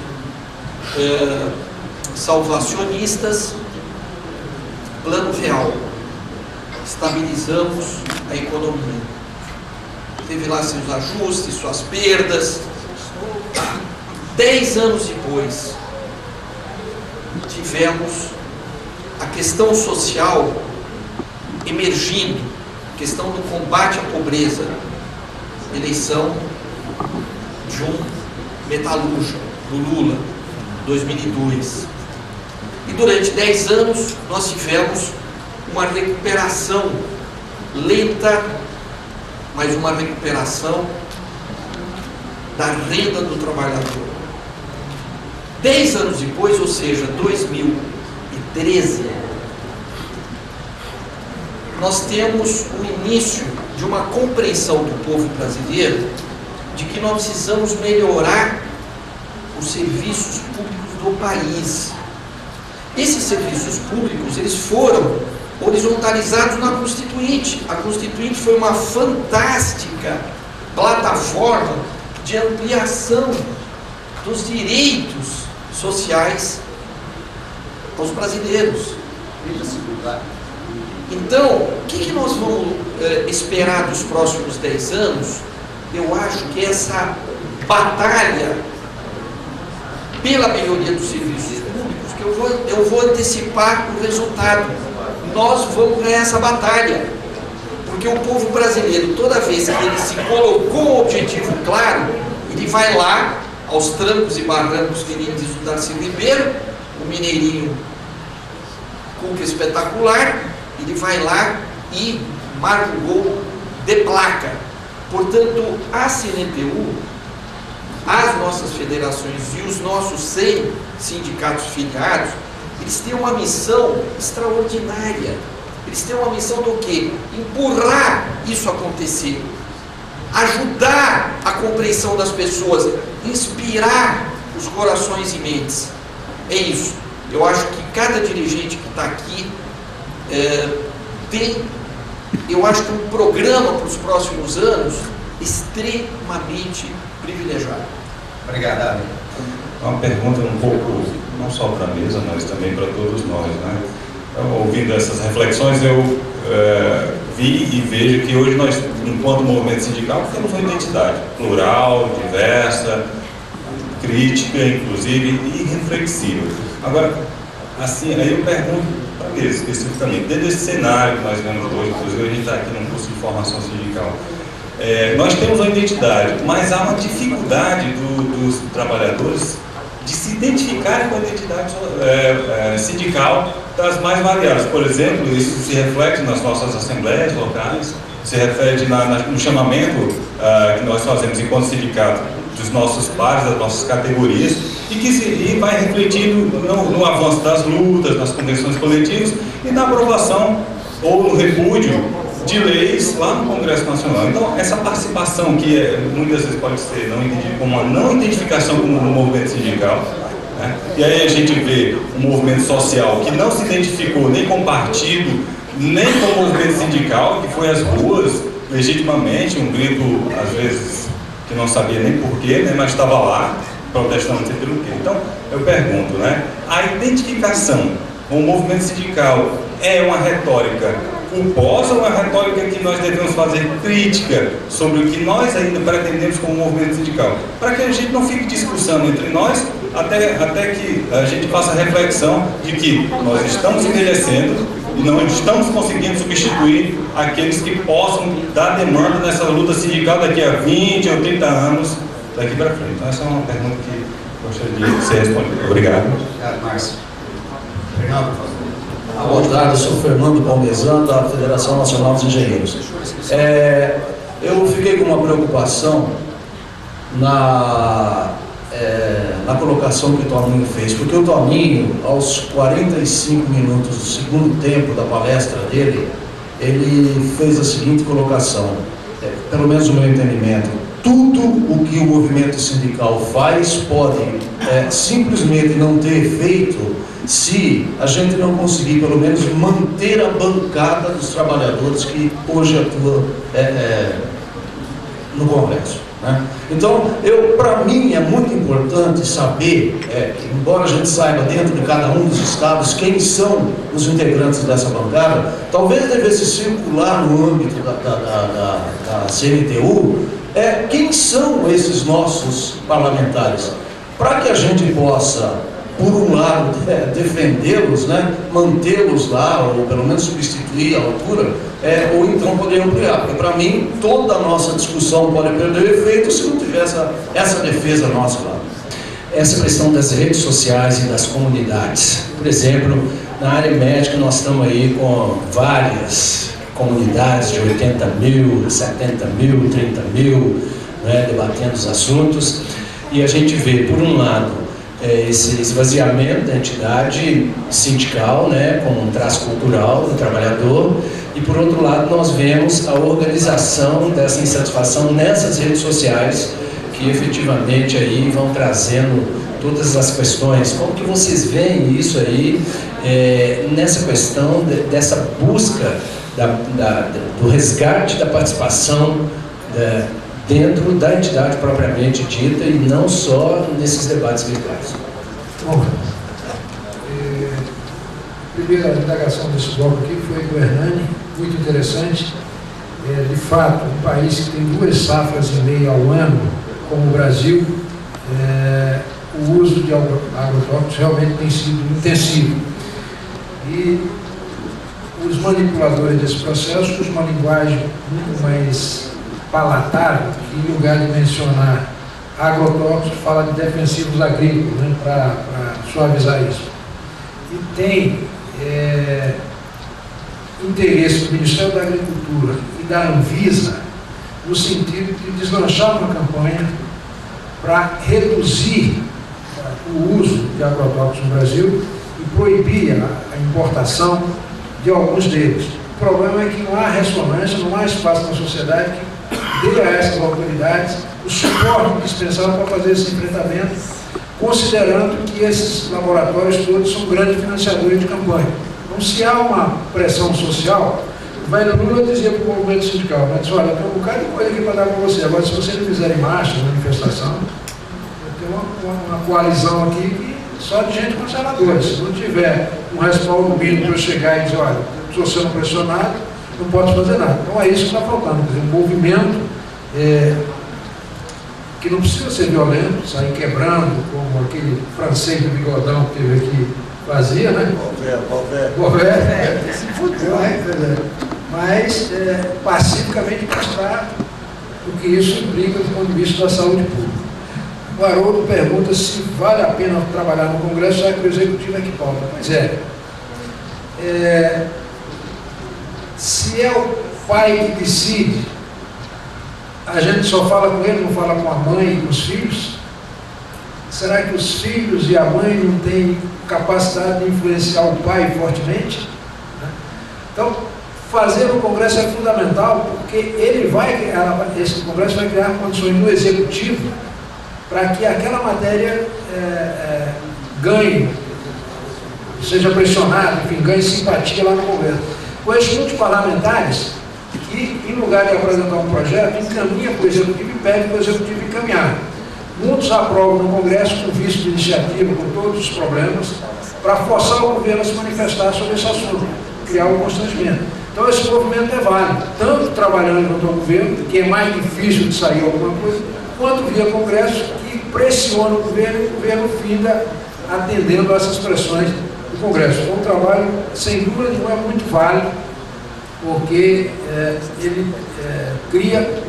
salvacionistas, plano real. Estabilizamos a economia. Teve lá seus ajustes, suas perdas. 10 anos depois, tivemos a questão social emergindo, questão do combate à pobreza, eleição de um metalúrgico, do Lula, 2002. E durante 10 anos nós tivemos uma recuperação lenta, mas uma recuperação da renda do trabalhador. 10 anos depois, ou seja, 2013, nós temos o início de uma compreensão do povo brasileiro de que nós precisamos melhorar os serviços públicos do país. Esses serviços públicos, eles foram horizontalizados na Constituinte. A Constituinte foi uma fantástica plataforma de ampliação dos direitos sociais aos brasileiros. Então, o que nós vamos esperar dos próximos 10 anos? Eu acho que essa batalha pela melhoria dos serviços públicos, que eu vou antecipar o resultado. Nós vamos ganhar essa batalha, porque o povo brasileiro, toda vez que ele se colocou um objetivo claro, ele vai lá, aos trancos e barrancos, que ele diz o Darcy Ribeiro, o mineirinho cuca espetacular, ele vai lá e marca o gol de placa. Portanto, a CNTU, as nossas federações e os nossos 100 sindicatos filiados, eles têm uma missão extraordinária. eles têm uma missão do quê? Empurrar isso acontecer, ajudar a compreensão das pessoas, inspirar os corações e mentes. É isso. Eu acho que cada dirigente que está aqui tem, eu acho que um programa para os próximos anos extremamente privilegiado. Obrigado, Ari. Uma pergunta um pouco, não só para a mesa, mas também para todos nós, né? Ouvindo essas reflexões, eu vi e vejo que hoje nós, enquanto movimento sindical, temos uma identidade plural, diversa, crítica, inclusive, e reflexiva. Agora, assim, aí eu pergunto para a mesa, especificamente, dentro desse cenário que nós vemos hoje, inclusive a gente está aqui num curso de formação sindical, nós temos uma identidade, mas há uma dificuldade dos trabalhadores de se identificarem com a identidade sindical das mais variadas. Por exemplo, isso se reflete nas nossas assembleias locais, se reflete no chamamento que nós fazemos enquanto sindicato dos nossos pares, das nossas categorias, e vai refletindo no avanço das lutas, nas convenções coletivas e na aprovação ou no repúdio de leis lá no Congresso Nacional. Então, essa participação que muitas vezes pode ser não entendida como uma não identificação como um movimento sindical, né? E aí a gente vê um movimento social que não se identificou nem com partido, nem com o movimento sindical, que foi às ruas legitimamente, um grito, às vezes, que não sabia nem porquê, né? Mas estava lá, protestando não sei pelo quê. Então, eu pergunto, né? A identificação com o movimento sindical é uma retórica culposa ou é uma retórica que nós devemos fazer crítica sobre o que nós ainda pretendemos como movimento sindical? Para que a gente não fique discussando entre nós, até que a gente faça a reflexão de que nós estamos envelhecendo e não estamos conseguindo substituir aqueles que possam dar demanda nessa luta sindical daqui a 20 ou 30 anos daqui para frente. Então, essa é uma pergunta que gostaria de ser respondida. Obrigado. Obrigado, Márcio. Fernando, por favor. Boa tarde, eu sou Fernando Palmezan, da Federação Nacional dos Engenheiros. Eu fiquei com uma preocupação na colocação que o Toninho fez, porque o Toninho, aos 45 minutos do segundo tempo da palestra dele, ele fez a seguinte colocação, pelo menos no meu entendimento: tudo o que o movimento sindical faz pode simplesmente não ter efeito se a gente não conseguir, pelo menos, manter a bancada dos trabalhadores que hoje atua no Congresso, né? Então, para mim, é muito importante saber, embora a gente saiba dentro de cada um dos estados quem são os integrantes dessa bancada, talvez devesse circular no âmbito da CNTU, quem são esses nossos parlamentares, para que a gente possa, por um lado, defendê-los, né, mantê-los lá, ou pelo menos substituir a altura, ou então poder ampliar, porque para mim toda a nossa discussão pode perder efeito se não tiver essa defesa nossa lá. Essa questão das redes sociais e das comunidades, por exemplo, na área médica nós estamos aí com várias comunidades de 80 mil, 70 mil, 30 mil, né, debatendo os assuntos, e a gente vê, por um lado, esse esvaziamento da entidade sindical, né, como um traço cultural do trabalhador, e por outro lado nós vemos a organização dessa insatisfação nessas redes sociais, que efetivamente aí vão trazendo todas as questões. Como que vocês veem isso aí, nessa questão dessa busca do resgate da participação dentro da entidade propriamente dita e não só nesses debates virtuais? Bom, a primeira indagação desse bloco aqui foi do Hernani, muito interessante. De fato, um país que tem 2 safras e meia ao ano, como o Brasil, o uso de agrotóxicos realmente tem sido intensivo. E os manipuladores desse processo usam uma linguagem muito mais palatável, que em lugar de mencionar agrotóxicos, fala de defensivos agrícolas, né, para suavizar isso. E tem interesse do Ministério da Agricultura e da Anvisa no sentido de deslanchar uma campanha para reduzir o uso de agrotóxicos no Brasil e proibir a importação de alguns deles. O problema é que não há ressonância, não há espaço na sociedade que dê a essas autoridades o suporte dispensável para fazer esse enfrentamento, considerando que esses laboratórios todos são grandes financiadores de campanha. Então, se há uma pressão social, o velho Lula dizia para o movimento sindical, mas olha, tem um bocado de coisa aqui para dar para você, agora se vocês não fizerem marcha, manifestação, tem uma coalizão aqui que só de gente conservadora. Se não tiver um respaldo mínimo para eu chegar e dizer, olha, estou sendo pressionado, não posso fazer nada. Então é isso que está faltando, quer dizer, um movimento que não precisa ser violento, sair quebrando, como aquele francês do bigodão que teve aqui fazia, né? Governo, se fudeu, né? Mas pacificamente mostrar o que isso implica do ponto de vista da saúde pública. O Haroldo pergunta se vale a pena trabalhar no Congresso, já que o Executivo é que pauta. Pois é. Se é o pai que decide, a gente só fala com ele, não fala com a mãe e com os filhos? Será que os filhos e a mãe não têm capacidade de influenciar o pai fortemente? Então, fazer o Congresso é fundamental, porque esse Congresso vai criar condições no Executivo para que aquela matéria ganhe, seja pressionada, enfim, ganhe simpatia lá no governo. Conheço muitos parlamentares que, em lugar de apresentar um projeto, encaminha para o Executivo e pede para o Executivo encaminhar. Muitos aprovam no Congresso com visto de iniciativa, com todos os problemas, para forçar o governo a se manifestar sobre esse assunto, criar um constrangimento. Então esse movimento é válido, tanto trabalhando junto ao governo, que é mais difícil de sair alguma coisa, quanto via Congresso, que pressiona o governo e o governo finda atendendo a essas pressões do Congresso. Então, um trabalho, sem dúvida nenhuma, é muito válido, porque ele cria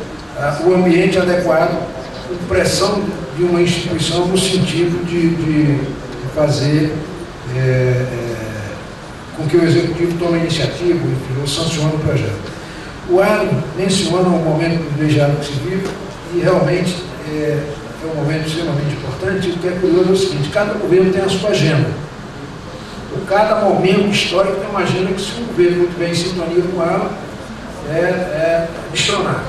o ambiente adequado, com pressão de uma instituição no sentido de fazer com que o Executivo tome a iniciativa, enfim, ou sancione o projeto. O Alan menciona um momento privilegiado que se vive, e realmente é um momento extremamente importante. O que é curioso é o seguinte: cada governo tem a sua agenda. Cada momento histórico tem uma agenda que, se o governo não estiver em sintonia com ela, é destronado.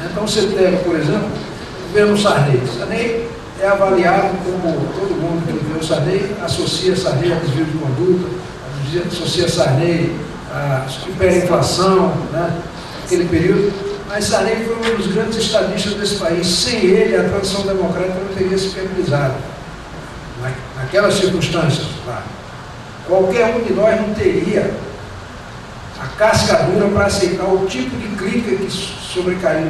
Então você pega, por exemplo, o governo Sarney. Sarney é avaliado como todo mundo que vê o Sarney, associa Sarney a desvio de conduta, associa Sarney à hiperinflação, né, aquele período. Mas Sarney foi um dos grandes estadistas desse país. Sem ele, a transição democrática não teria se viabilizado. Naquelas circunstâncias, lá, qualquer um de nós não teria a casca dura para aceitar o tipo de crítica que sobrecaiu,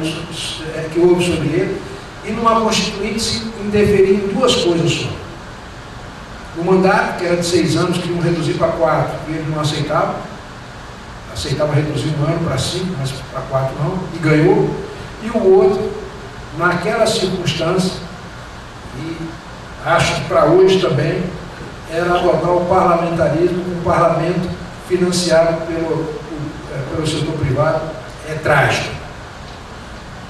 que houve sobre ele, e numa Constituinte se interferir em duas coisas só. O mandato, que era de 6 anos, que iam reduzir para 4, e ele não aceitava reduzir 1 ano para 5, mas para 4 não, e ganhou. E o outro, naquela circunstância, e acho que para hoje também, era adotar o parlamentarismo, um parlamento financiado pelo setor privado, é trágico.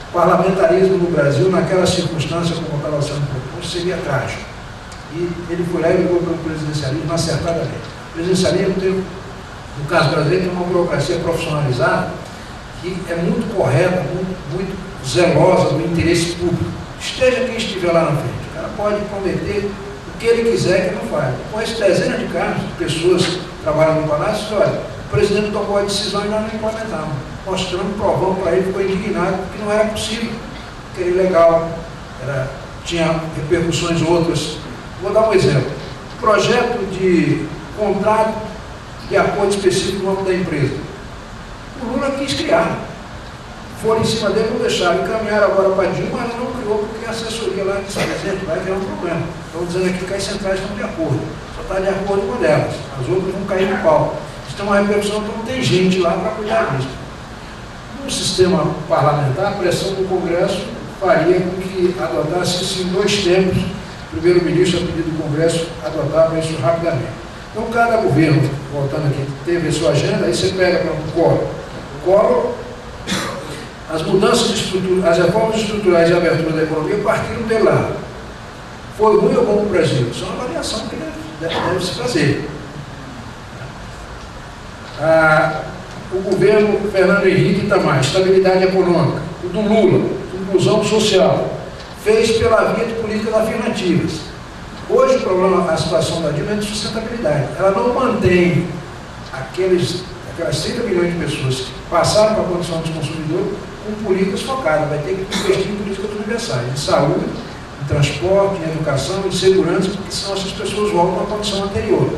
O parlamentarismo no Brasil, naquela circunstância, como estava sendo proposto, seria trágico. E ele foi lá e ligou pelo presidencialismo acertadamente. O presidencialismo tem, no caso brasileiro, tem uma burocracia profissionalizada que é muito correta, muito zelosa do interesse público. Esteja quem estiver lá na frente. O cara pode prometer o que ele quiser que não faz. Conheço dezenas de casos de pessoas que trabalham no Palácio e olha, o presidente tomou a decisão e nós não implementamos. Mostrando, provão para ele, ficou indignado, porque não era possível, porque era ilegal, tinha repercussões outras. Vou dar um exemplo. Projeto de contrato de acordo específico no nome da empresa. O Lula quis criar. Foram em cima dele, não deixaram. Encaminharam agora para Dilma, mas não criou, porque a assessoria lá disse, presidente, vai criar um problema. Estão dizendo aqui que as centrais estão de acordo. Só está de acordo com delas. As outras vão cair no pau. Isso tem uma repercussão, então não tem gente lá para cuidar disso. No sistema parlamentar, a pressão do Congresso faria com que adotasse isso em 2 tempos. O primeiro-ministro, a pedido do Congresso, adotava isso rapidamente. Então, cada governo, voltando aqui, teve a sua agenda, aí você pega para o Collor. O Collor, as mudanças de estrutura, as reformas estruturais e a abertura da economia partiram de lá. Foi ruim ou bom para o Brasil? Isso é uma avaliação que deve se fazer. o governo Fernando Henrique Itamar, estabilidade econômica. O do Lula, inclusão social, fez pela via de políticas afirmativas. Hoje o problema, a situação da Dilma é de sustentabilidade. Ela não mantém aquelas 30 milhões de pessoas que passaram para a condição de consumidor com políticas focadas. Vai ter que investir em políticas universais, em saúde, em transporte, em educação, em segurança, porque senão essas pessoas voltam à condição anterior.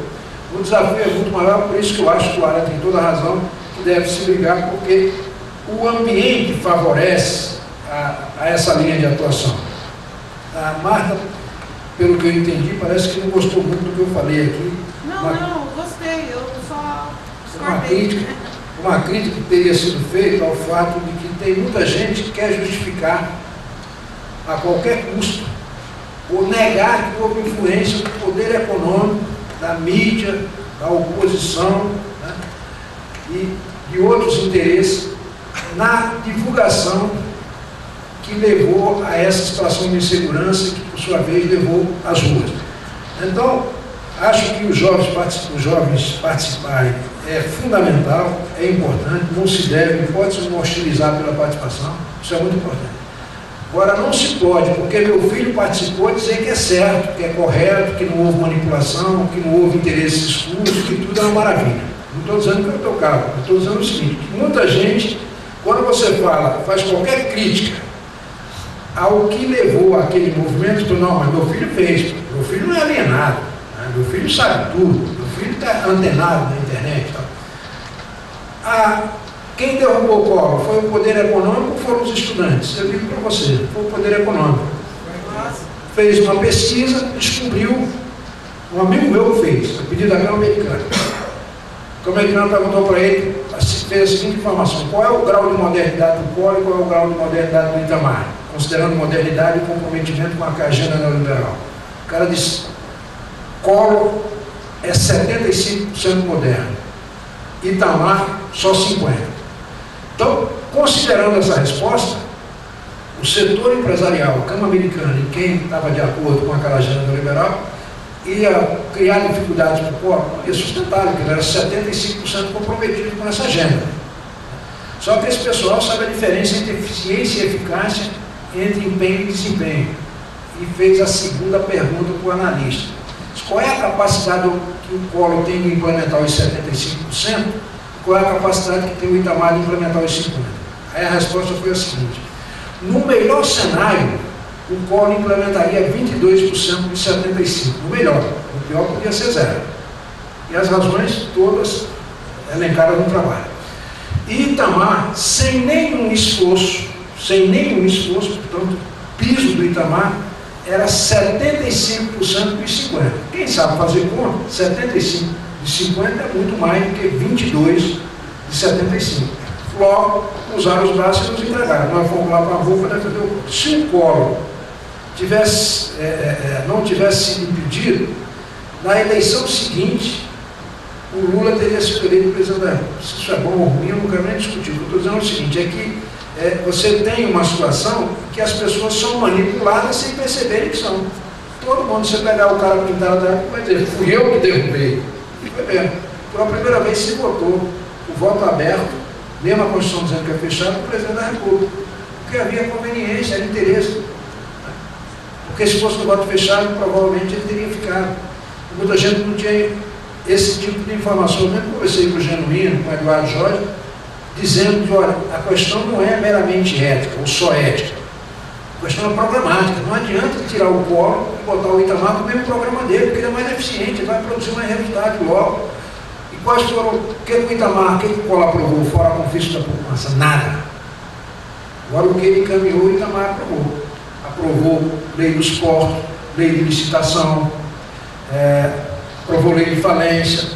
O desafio é muito maior, por isso que eu acho que o Alan tem toda a razão, que deve se ligar, porque o ambiente favorece a essa linha de atuação. A Marta, pelo que eu entendi, parece que não gostou muito do que eu falei aqui. Não, gostei, eu só discordei. Uma crítica que teria sido feita ao fato de que tem muita gente que quer justificar a qualquer custo ou negar que houve influência do poder econômico, da mídia, da oposição, né, e de outros interesses na divulgação que levou a essa situação de insegurança que, por sua vez, levou às ruas. Então, acho que os jovens participarem é fundamental, é importante, não se deve, pode se hostilizar pela participação, isso é muito importante. Agora, não se pode, porque meu filho participou, dizer que é certo, que é correto, que não houve manipulação, que não houve interesse escuso, que tudo é uma maravilha. Não estou dizendo que eu estou calmo, estou dizendo o seguinte, que muita gente, quando você faz qualquer crítica ao que levou aquele movimento, não, mas meu filho fez, meu filho não é alienado, né? Meu filho sabe tudo, meu filho está antenado na internet. Quem derrubou o Collor foi o poder econômico ou foram os estudantes? Eu digo para você, foi o poder econômico. Fez uma pesquisa, descobriu, um amigo meu fez, a pedido da Câmara Americana. A Câmara Americana perguntou para ele, fez a seguinte informação: qual é o grau de modernidade do Collor e qual é o grau de modernidade do Itamar? Considerando modernidade e comprometimento com a agenda neoliberal. O cara disse: Collor é 75% moderno, Itamar só 50%. Então, considerando essa resposta, o setor empresarial, a Câmara Americana e quem estava de acordo com aquela agenda neoliberal ia criar dificuldades para o Collor, ia sustentar, porque ele era 75% comprometido com essa agenda. Só que esse pessoal sabe a diferença entre eficiência e eficácia, entre empenho e desempenho. E fez a segunda pergunta para o analista: qual é a capacidade que o Collor tem de implementar os 75%? Qual é a capacidade que tem o Itamar de implementar os 50%? Aí a resposta foi a seguinte: no melhor cenário, o Collor implementaria 22% dos 75%. No melhor. No pior podia ser zero. E as razões todas elencadas no trabalho. E Itamar, sem nenhum esforço, portanto, o piso do Itamar era 75% dos 50%. Quem sabe fazer conta, 75% de 50% é muito mais do que 22% de 75%. Logo, usaram os braços e nos entregaram. Nós fomos lá para a rua para defender o Collor. Se o Collor não tivesse sido impedido, na eleição seguinte, o Lula teria sido eleito presidente da República. Se isso é bom ou ruim, eu não quero nem discutir. O que eu estou dizendo é o seguinte: é que você tem uma situação que as pessoas são manipuladas sem perceberem que são. Todo mundo, se pegar o cara pintado da época, vai dizer: fui eu que derrubei. E foi mesmo. Pela primeira vez se votou o voto aberto, mesmo a Constituição dizendo que é fechado, para o presidente da República. Porque havia conveniência, era interesse. Porque se fosse no voto fechado, provavelmente ele teria ficado. Muita gente não tinha esse tipo de informação. Eu mesmo conversei com o Genuíno, com o Eduardo Jorge, dizendo que, olha, a questão não é meramente ética, ou só ética. A questão é programática. Não adianta tirar o Collor e botar o Itamar no mesmo programa dele, porque ele é mais eficiente, ele vai produzir mais resultado logo. E quais foram, o que o Itamar, o que o Collor aprovou, fora a confisco da poupança? Nada. Agora o que ele encaminhou, o Itamar aprovou. Aprovou lei dos portos, lei de licitação, aprovou lei de falência,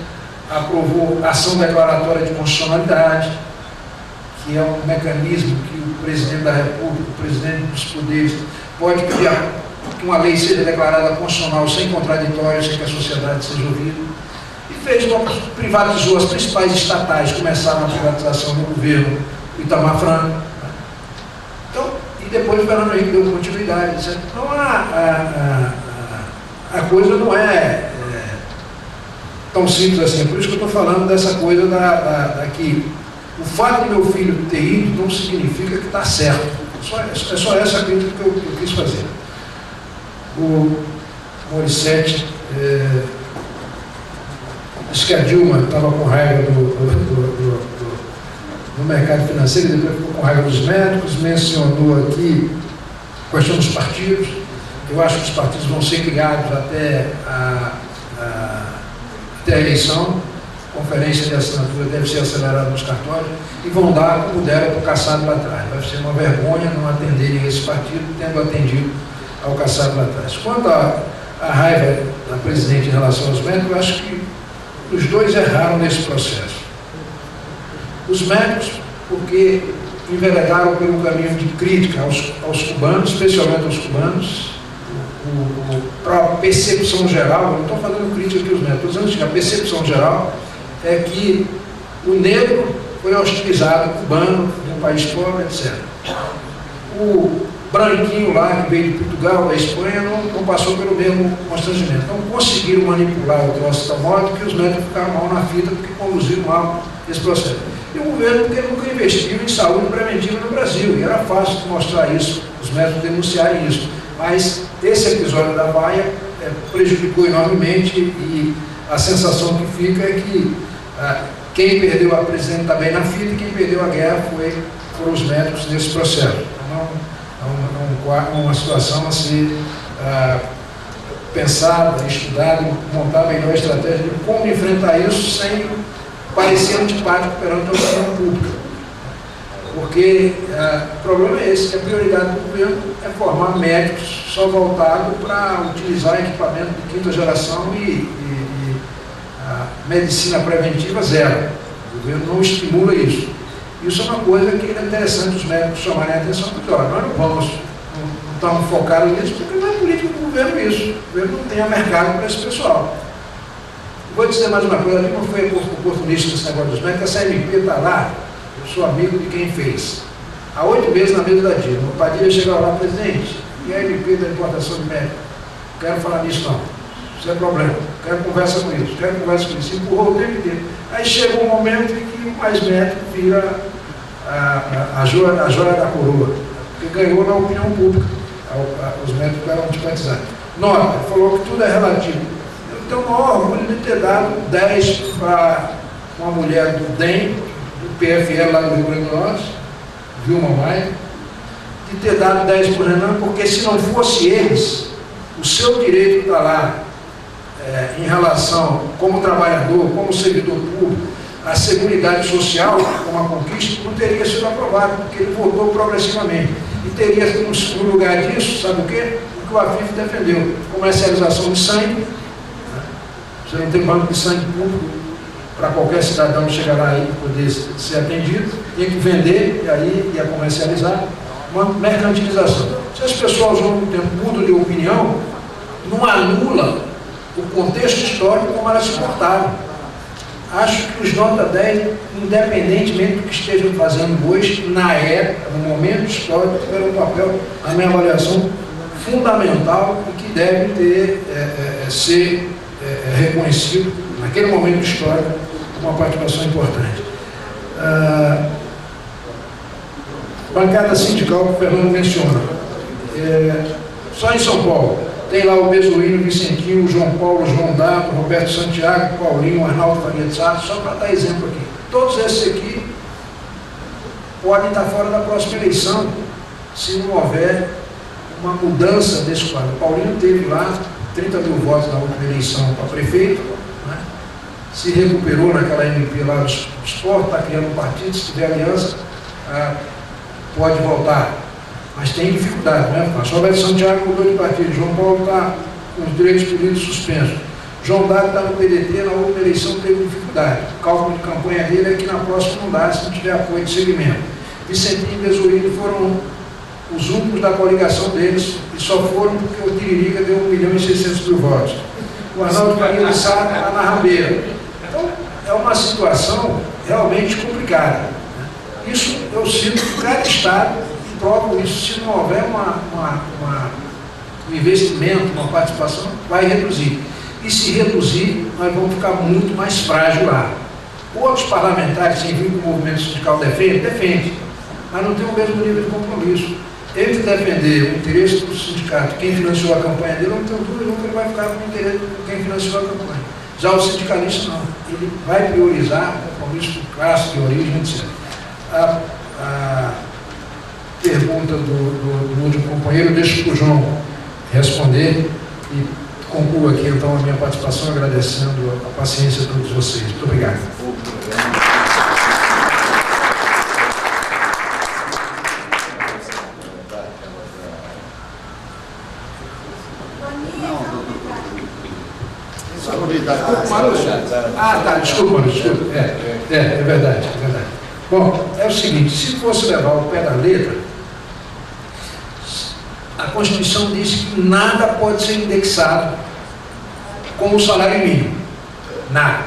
aprovou ação declaratória de constitucionalidade, que é um mecanismo que o presidente da República, o presidente dos poderes, pode pedir que uma lei seja declarada constitucional sem contraditório, sem que a sociedade seja ouvida. E privatizou as principais estatais, começaram a privatização no governo Itamar Franco. Então, e depois o Fernando Henrique deu continuidade, etc. Então a coisa não é tão simples assim. Por isso que eu estou falando dessa coisa que O fato de meu filho ter ido não significa que está certo. É só essa crítica que eu quis fazer. O Morissette disse que a Dilma estava com raiva do mercado financeiro, depois ficou com raiva dos médicos, mencionou aqui a questão dos partidos. Eu acho que os partidos vão ser criados até a eleição. A conferência de assinatura deve ser acelerada nos cartórios e vão dar como deram para o Kassab lá atrás. Vai ser uma vergonha não atenderem esse partido, tendo atendido ao Kassab lá atrás. Quanto à raiva da presidente em relação aos médicos, eu acho que os dois erraram nesse processo. Os médicos, porque enveredaram pelo caminho de crítica aos cubanos, especialmente aos cubanos, para a percepção geral. Eu não estou fazendo crítica aqui aos médicos, estou dizendo que a percepção geral é que o negro foi hostilizado, cubano, de um país pobre, etc. O branquinho lá, que veio de Portugal, da Espanha, não passou pelo mesmo constrangimento. Então conseguiram manipular o troço de tal modo que os médicos ficaram mal na fita, porque conduziram mal esse processo. E o governo, porque nunca investiu em saúde preventiva no Brasil, e era fácil mostrar isso, os médicos denunciarem isso. Mas esse episódio da vaia prejudicou enormemente, e a sensação que fica é que quem perdeu a presidente está bem na fita, e quem perdeu a guerra foram os médicos nesse processo. Uma situação a ser pensada, estudada, montar a melhor estratégia de como enfrentar isso sem parecer antipático perante a opinião pública. Porque o problema é esse, que a prioridade do governo é formar médicos só voltados para utilizar equipamento de quinta geração e a medicina preventiva zero. O governo não estimula isso. Isso é uma coisa que é interessante os médicos chamarem a atenção, porque olha, nós não estamos focados nisso, porque não é política do governo isso. O governo não tem mercado para esse pessoal. Vou dizer mais uma coisa, não foi oportunista nesse negócio dos médicos, essa MP está lá, eu sou amigo de quem fez. Há 8 meses na mesa da Dilma, o Padilha chegou lá, presidente, e a MP da importação de médico? Quero falar nisso não, isso é problema, quero conversa com isso, empurrou o tempo inteiro. Aí chegou um momento em que o mais médico vira a joia da coroa, porque ganhou na opinião pública, os médicos eram antipatizados. Nota, ele falou que tudo é relativo. Eu tenho o maior orgulho de ter dado 10 para uma mulher do DEM, do PFL lá do Rio Grande do Norte, Vilma Maia, de ter dado 10 para o Renan, porque se não fosse eles, o seu direito está lá, em relação, como trabalhador, como servidor público, a Seguridade Social, como a conquista, não teria sido aprovado, porque ele votou progressivamente. E teria, no lugar disso, sabe o quê? O que o AFIF defendeu, comercialização de sangue. Você não tem banco de sangue público para qualquer cidadão chegar lá e poder ser atendido, tem que vender, e aí ia comercializar, uma mercantilização. Se as pessoas ao longo do tempo mudam de opinião, não anula o contexto histórico como elas se portaram. Acho que os nota 10, independentemente do que estejam fazendo hoje, na época, no momento histórico, tiveram um papel, a minha avaliação, fundamental e que deve ser reconhecido, naquele momento histórico, uma participação importante. Bancada sindical que o Fernando menciona. Só em São Paulo, tem lá o Bezoino, Vicentinho, o João Paulo, o João Dato, o Roberto Santiago, o Paulinho, o Arnaldo Faria de Sá, só para dar exemplo aqui. Todos esses aqui podem estar fora da próxima eleição, se não houver uma mudança desse quadro. O Paulinho teve lá 30 mil votos na última eleição para prefeito, né? Se recuperou naquela MP lá do esporte, está criando um partido, se tiver aliança, pode voltar. Mas tem dificuldade, né? O Roberto Santiago mudou de partido, João Paulo está com os direitos políticos suspensos. João Dado está no PDT, na última eleição teve dificuldade. O cálculo de campanha dele é que na próxima não dá, se não tiver apoio de segmento. Vicentinho e Bezoino foram os únicos da coligação deles, e só foram porque o Tiririca deu 1.600.000 votos. O Arnaldo Faria de Sá está na rabeira. Então, é uma situação realmente complicada. Isso eu sinto que cada Estado prova isso. Se não houver um investimento, uma participação, vai reduzir. E se reduzir, nós vamos ficar muito mais frágil lá. Outros parlamentares, sem vir que o movimento sindical defende, mas não tem o mesmo nível de compromisso. Entre defender o interesse do sindicato, quem financiou a campanha dele, não tenho dúvida que ele vai ficar com o interesse de quem financiou a campanha. Já o sindicalista não, ele vai priorizar o compromisso de classe, de origem, etc. A pergunta do último companheiro, eu deixo para o João responder e concluo aqui então a minha participação agradecendo a paciência de todos vocês. Muito obrigado. Ah, tá, desculpa. É verdade. Bom, é o seguinte, se fosse levar ao pé da letra, a Constituição diz que nada pode ser indexado como o salário mínimo. Nada.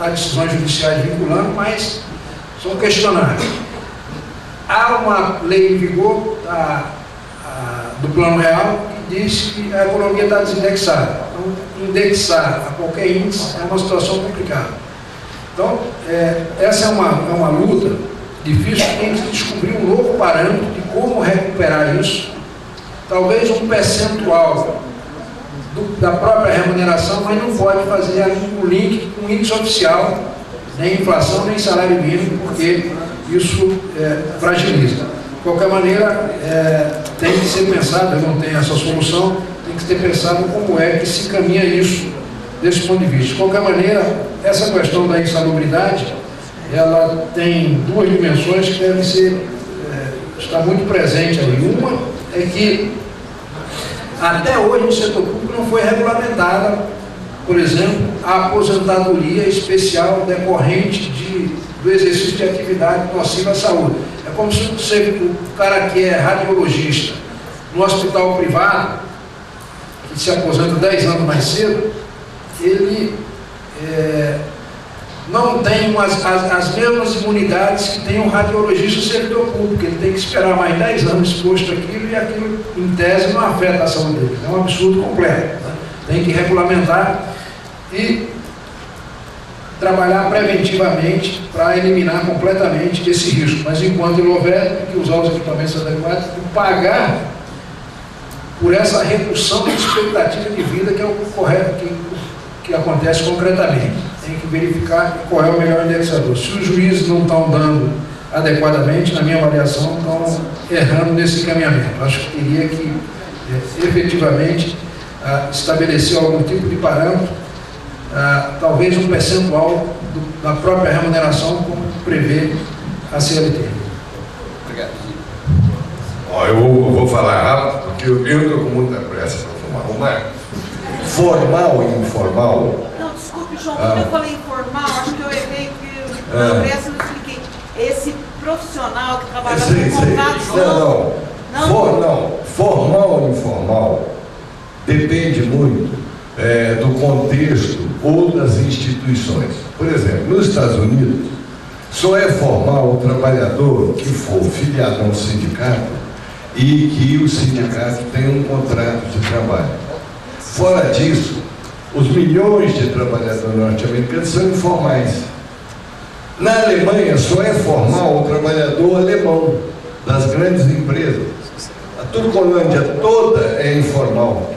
Há decisões judiciais vinculando, mas são questionáveis. Há uma lei em vigor do Plano Real que diz que a economia está desindexada. Então, indexar a qualquer índice é uma situação complicada. Então, essa é uma luta difícil, tem que descobrir um novo parâmetro de como recuperar isso. Talvez um percentual da própria remuneração, mas não pode fazer um link com o índice oficial, nem inflação, nem salário mínimo, porque isso fragiliza. De qualquer maneira, tem que ser pensado, eu não tenho essa solução, tem que ser pensado como é que se caminha isso, desse ponto de vista. De qualquer maneira, essa questão da insalubridade, ela tem duas dimensões que devem ser, está muito presente ali. Uma é que, até hoje, no setor público não foi regulamentada, por exemplo, a aposentadoria especial decorrente do exercício de atividade nociva à saúde. É como se o cara que é radiologista no hospital privado, que se aposenta 10 anos mais cedo, ele não tem as mesmas imunidades que tem um radiologista servidor público. Ele tem que esperar mais 10 anos exposto àquilo e aquilo, em tese, não afeta a saúde dele. É um absurdo completo. Né? Tem que regulamentar e trabalhar preventivamente para eliminar completamente esse risco. Mas enquanto ele houver, tem que usar os equipamentos adequados e pagar por essa redução de expectativa de vida que é o correto, que acontece concretamente. Tem que verificar qual é o melhor indexador. Se os juízes não estão dando adequadamente, na minha avaliação, estão errando nesse encaminhamento. Acho que teria que, efetivamente, estabelecer algum tipo de parâmetro, talvez um percentual da própria remuneração, como prevê a CLT. Obrigado. Eu vou falar rápido, porque eu estou com muita pressa para arrumar. Formal e informal. Não, desculpe, João, quando eu falei informal, acho que eu errei, que na pressa eu expliquei. Esse profissional que trabalha com contratos... Não, formal e informal depende muito do contexto ou das instituições. Por exemplo, nos Estados Unidos, só é formal o trabalhador que for filiado a um sindicato e que o sindicato tem um contrato de trabalho. Fora disso, os milhões de trabalhadores norte-americanos são informais. Na Alemanha, só é formal o trabalhador alemão das grandes empresas. A Turcolândia toda é informal.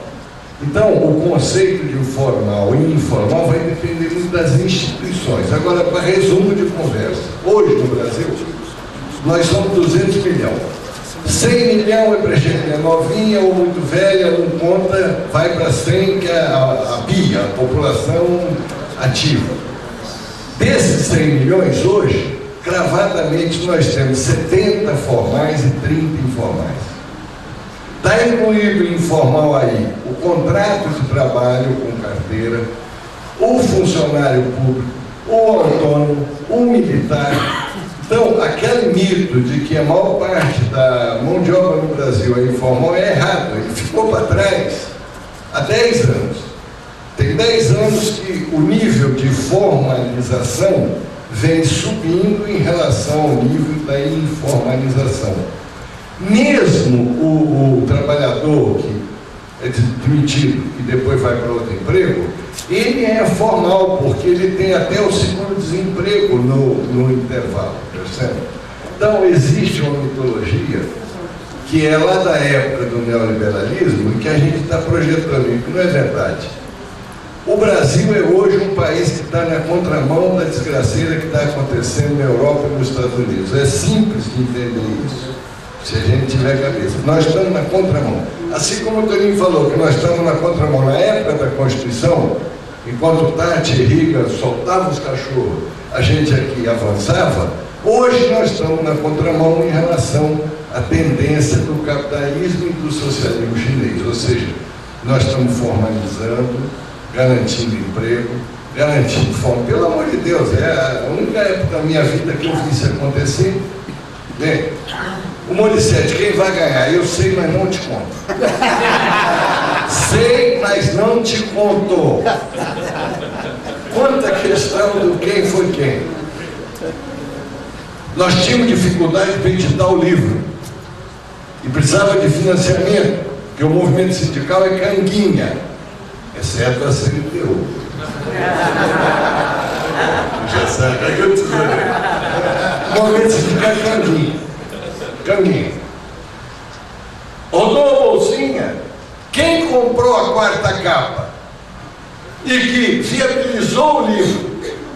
Então, o conceito de formal e informal vai depender muito das instituições. Agora, para resumo de conversa, hoje no Brasil, nós somos 200 milhões. 100 milhões é para gente novinha ou muito velha, não conta, vai para 100, que é a BIA, a população ativa. Desses 100 milhões, hoje, cravadamente, nós temos 70 formais e 30 informais. Está incluído informal aí o contrato de trabalho com carteira, o funcionário público, o autônomo, o militar. Então, aquele mito de que a maior parte da mão de obra no Brasil é informal é errado, ele ficou para trás há 10 anos. Tem 10 anos que o nível de formalização vem subindo em relação ao nível da informalização. Mesmo o trabalhador que é demitido e depois vai para outro emprego, Ele é formal, porque ele tem até o seguro-desemprego no intervalo, percebe? Então, existe uma mitologia que é lá da época do neoliberalismo e que a gente está projetando, e que não é verdade. O Brasil é hoje um país que está na contramão da desgraceira que está acontecendo na Europa e nos Estados Unidos. É simples de entender isso, se a gente tiver cabeça. Nós estamos na contramão. Assim como o Toninho falou que nós estamos na contramão na época da Constituição, enquanto Tati e Riga soltavam os cachorros, a gente aqui avançava. Hoje nós estamos na contramão em relação à tendência do capitalismo e do socialismo chinês. Ou seja, nós estamos formalizando, garantindo emprego, garantindo fome. Pelo amor de Deus, é a única época da minha vida que eu vi isso acontecer. Bem, o Morissette, quem vai ganhar? Eu sei, mas não te conto. Sei, mas não te conto. Quanta questão do quem foi quem. Nós tínhamos dificuldade para editar o livro e precisava de financiamento, porque o movimento sindical é canguinha, exceto a CNTU. Já sabe, é que eu preciso ver. O movimento sindical é canguinha. Canguinha. Rodou a bolsinha. Quem comprou a quarta capa e que viabilizou o livro?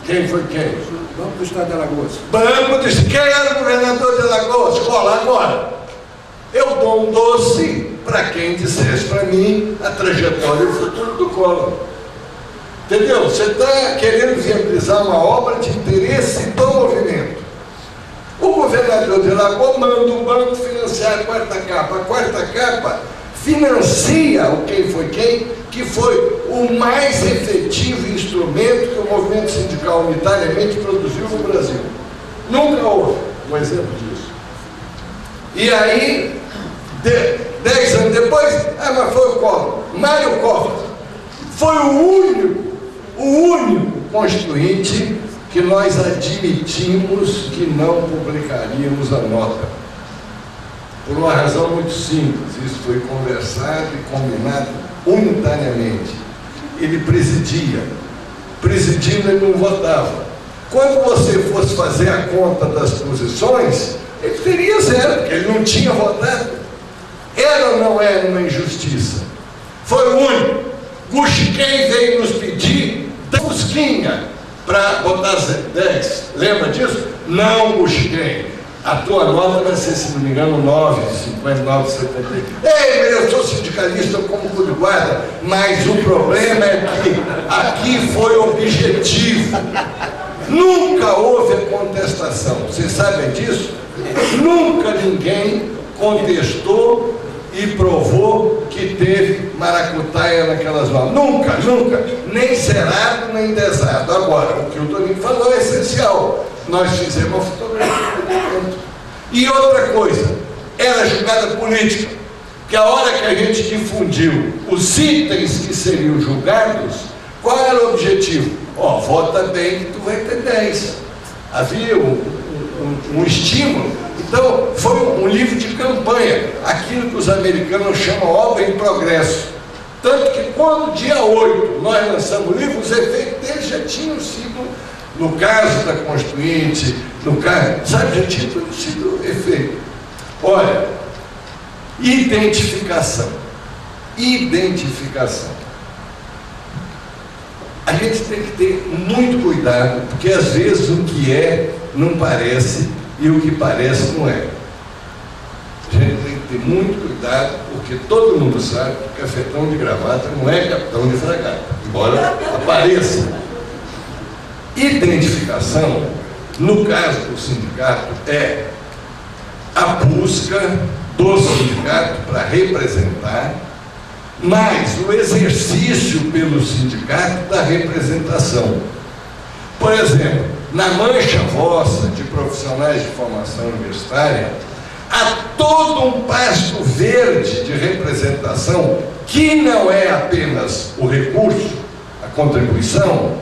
Quem foi quem? Banco do Estado de Alagoas. Banco do Estado. Quem era o governador de Alagoas? Cola agora. Eu dou um doce para quem dissesse para mim a trajetória e o futuro do Collor. Entendeu? Você está querendo viabilizar uma obra de interesse do movimento. O governador de Alagoas manda o banco financiar a quarta capa. A quarta capa financia o quem foi quem, que foi o mais efetivo instrumento que o movimento sindical unitariamente produziu no Brasil. Nunca houve um exemplo disso. E aí, 10 anos depois, mas foi o Collor. Mário Covas foi o único constituinte que nós admitimos que não publicaríamos a nota. Por uma razão muito simples, isso foi conversado e combinado unitariamente. Ele presidia. Presidindo, ele não votava. Quando você fosse fazer a conta das posições, ele teria zero, porque ele não tinha votado. Era ou não era uma injustiça? Foi o único. Gusquem veio nos pedir Fusquinha para botar 10. Lembra disso? Não, Gusquem. A tua nota vai ser, se não me engano, 9,59, 73. Ei, eu sou sindicalista como cu de guarda, mas o problema é que aqui foi objetivo. Nunca houve contestação. Vocês sabem disso? Nunca ninguém contestou e provou que teve maracutaia naquelas notas. Nunca, nunca. Nem cerado, nem desado. Agora, o que o Toninho falou é essencial. Nós fizemos uma fotografia do momento. E outra coisa, era julgada política. Porque a hora que a gente difundiu os itens que seriam julgados, qual era o objetivo? Vota bem que tu vai ter 10. Havia um estímulo. Então, foi um livro de campanha, aquilo que os americanos chamam obra em progresso. Tanto que quando, dia 8, nós lançamos o livro, os efeitos dele já tinham sido, no caso da Constituinte, no caso, sabe, já tinha sido efeito. Olha, identificação. Identificação. A gente tem que ter muito cuidado, porque às vezes o que é não parece e o que parece não é. A gente tem que ter muito cuidado, porque todo mundo sabe que cafetão de gravata não é capitão de fragata, embora apareça. Identificação, no caso do sindicato, é a busca do sindicato para representar, mas o exercício pelo sindicato da representação. Por exemplo, na mancha vossa de profissionais de formação universitária, há todo um pasto verde de representação que não é apenas o recurso, a contribuição,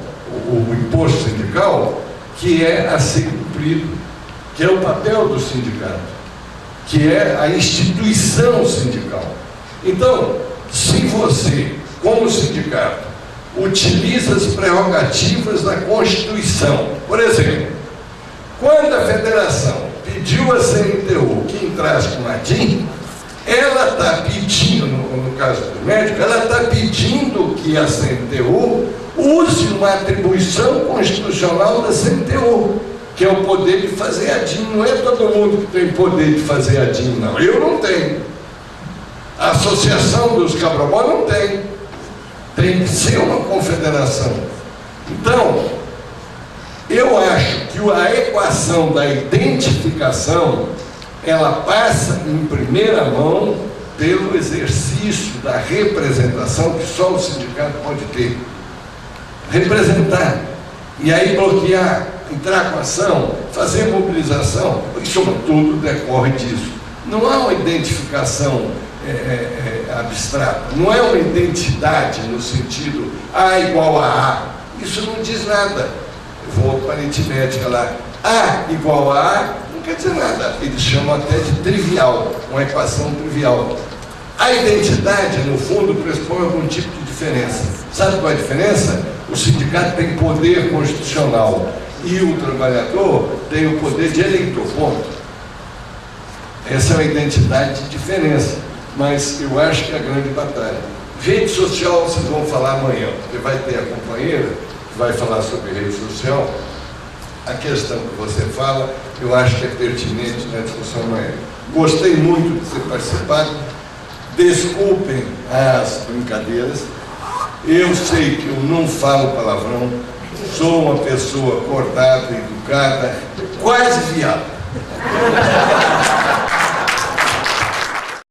o imposto sindical, que é a ser cumprido, que é o papel do sindicato, que é a instituição sindical. Então, se você, como sindicato, utiliza as prerrogativas da Constituição. Por exemplo, quando a federação pediu a CNTU que entrasse com a DIN, ela está pedindo, no caso do médico, ela está pedindo que a CNTU use uma atribuição constitucional da CNTU, que é o poder de fazer a DIN. Não é todo mundo que tem poder de fazer a DIN, não. Eu não tenho. A Associação dos Cabrobó não tem. Tem que ser uma confederação. Então, eu acho que a equação da identificação, ela passa em primeira mão pelo exercício da representação que só o sindicato pode ter. Representar. E aí bloquear, entrar com ação, fazer mobilização, isso tudo decorre disso. Não há uma identificação abstrata, não é uma identidade no sentido A igual a A. Isso não diz nada. Eu volto para a aritmética lá. A igual a A não quer dizer nada. Eles chamam até de trivial, uma equação trivial. A identidade, no fundo, pressupõe algum tipo de diferença. Sabe qual é a diferença? O sindicato tem poder constitucional e o trabalhador tem o poder de eleitor, ponto. Essa é uma identidade de diferença, mas eu acho que é a grande batalha. Rede social, vocês vão falar amanhã, porque vai ter a companheira que vai falar sobre rede social. A questão que você fala, eu acho que é pertinente na discussão amanhã. Gostei muito de ter participado. Desculpem as brincadeiras. Eu sei que eu não falo palavrão, sou uma pessoa cortada, educada, quase viado.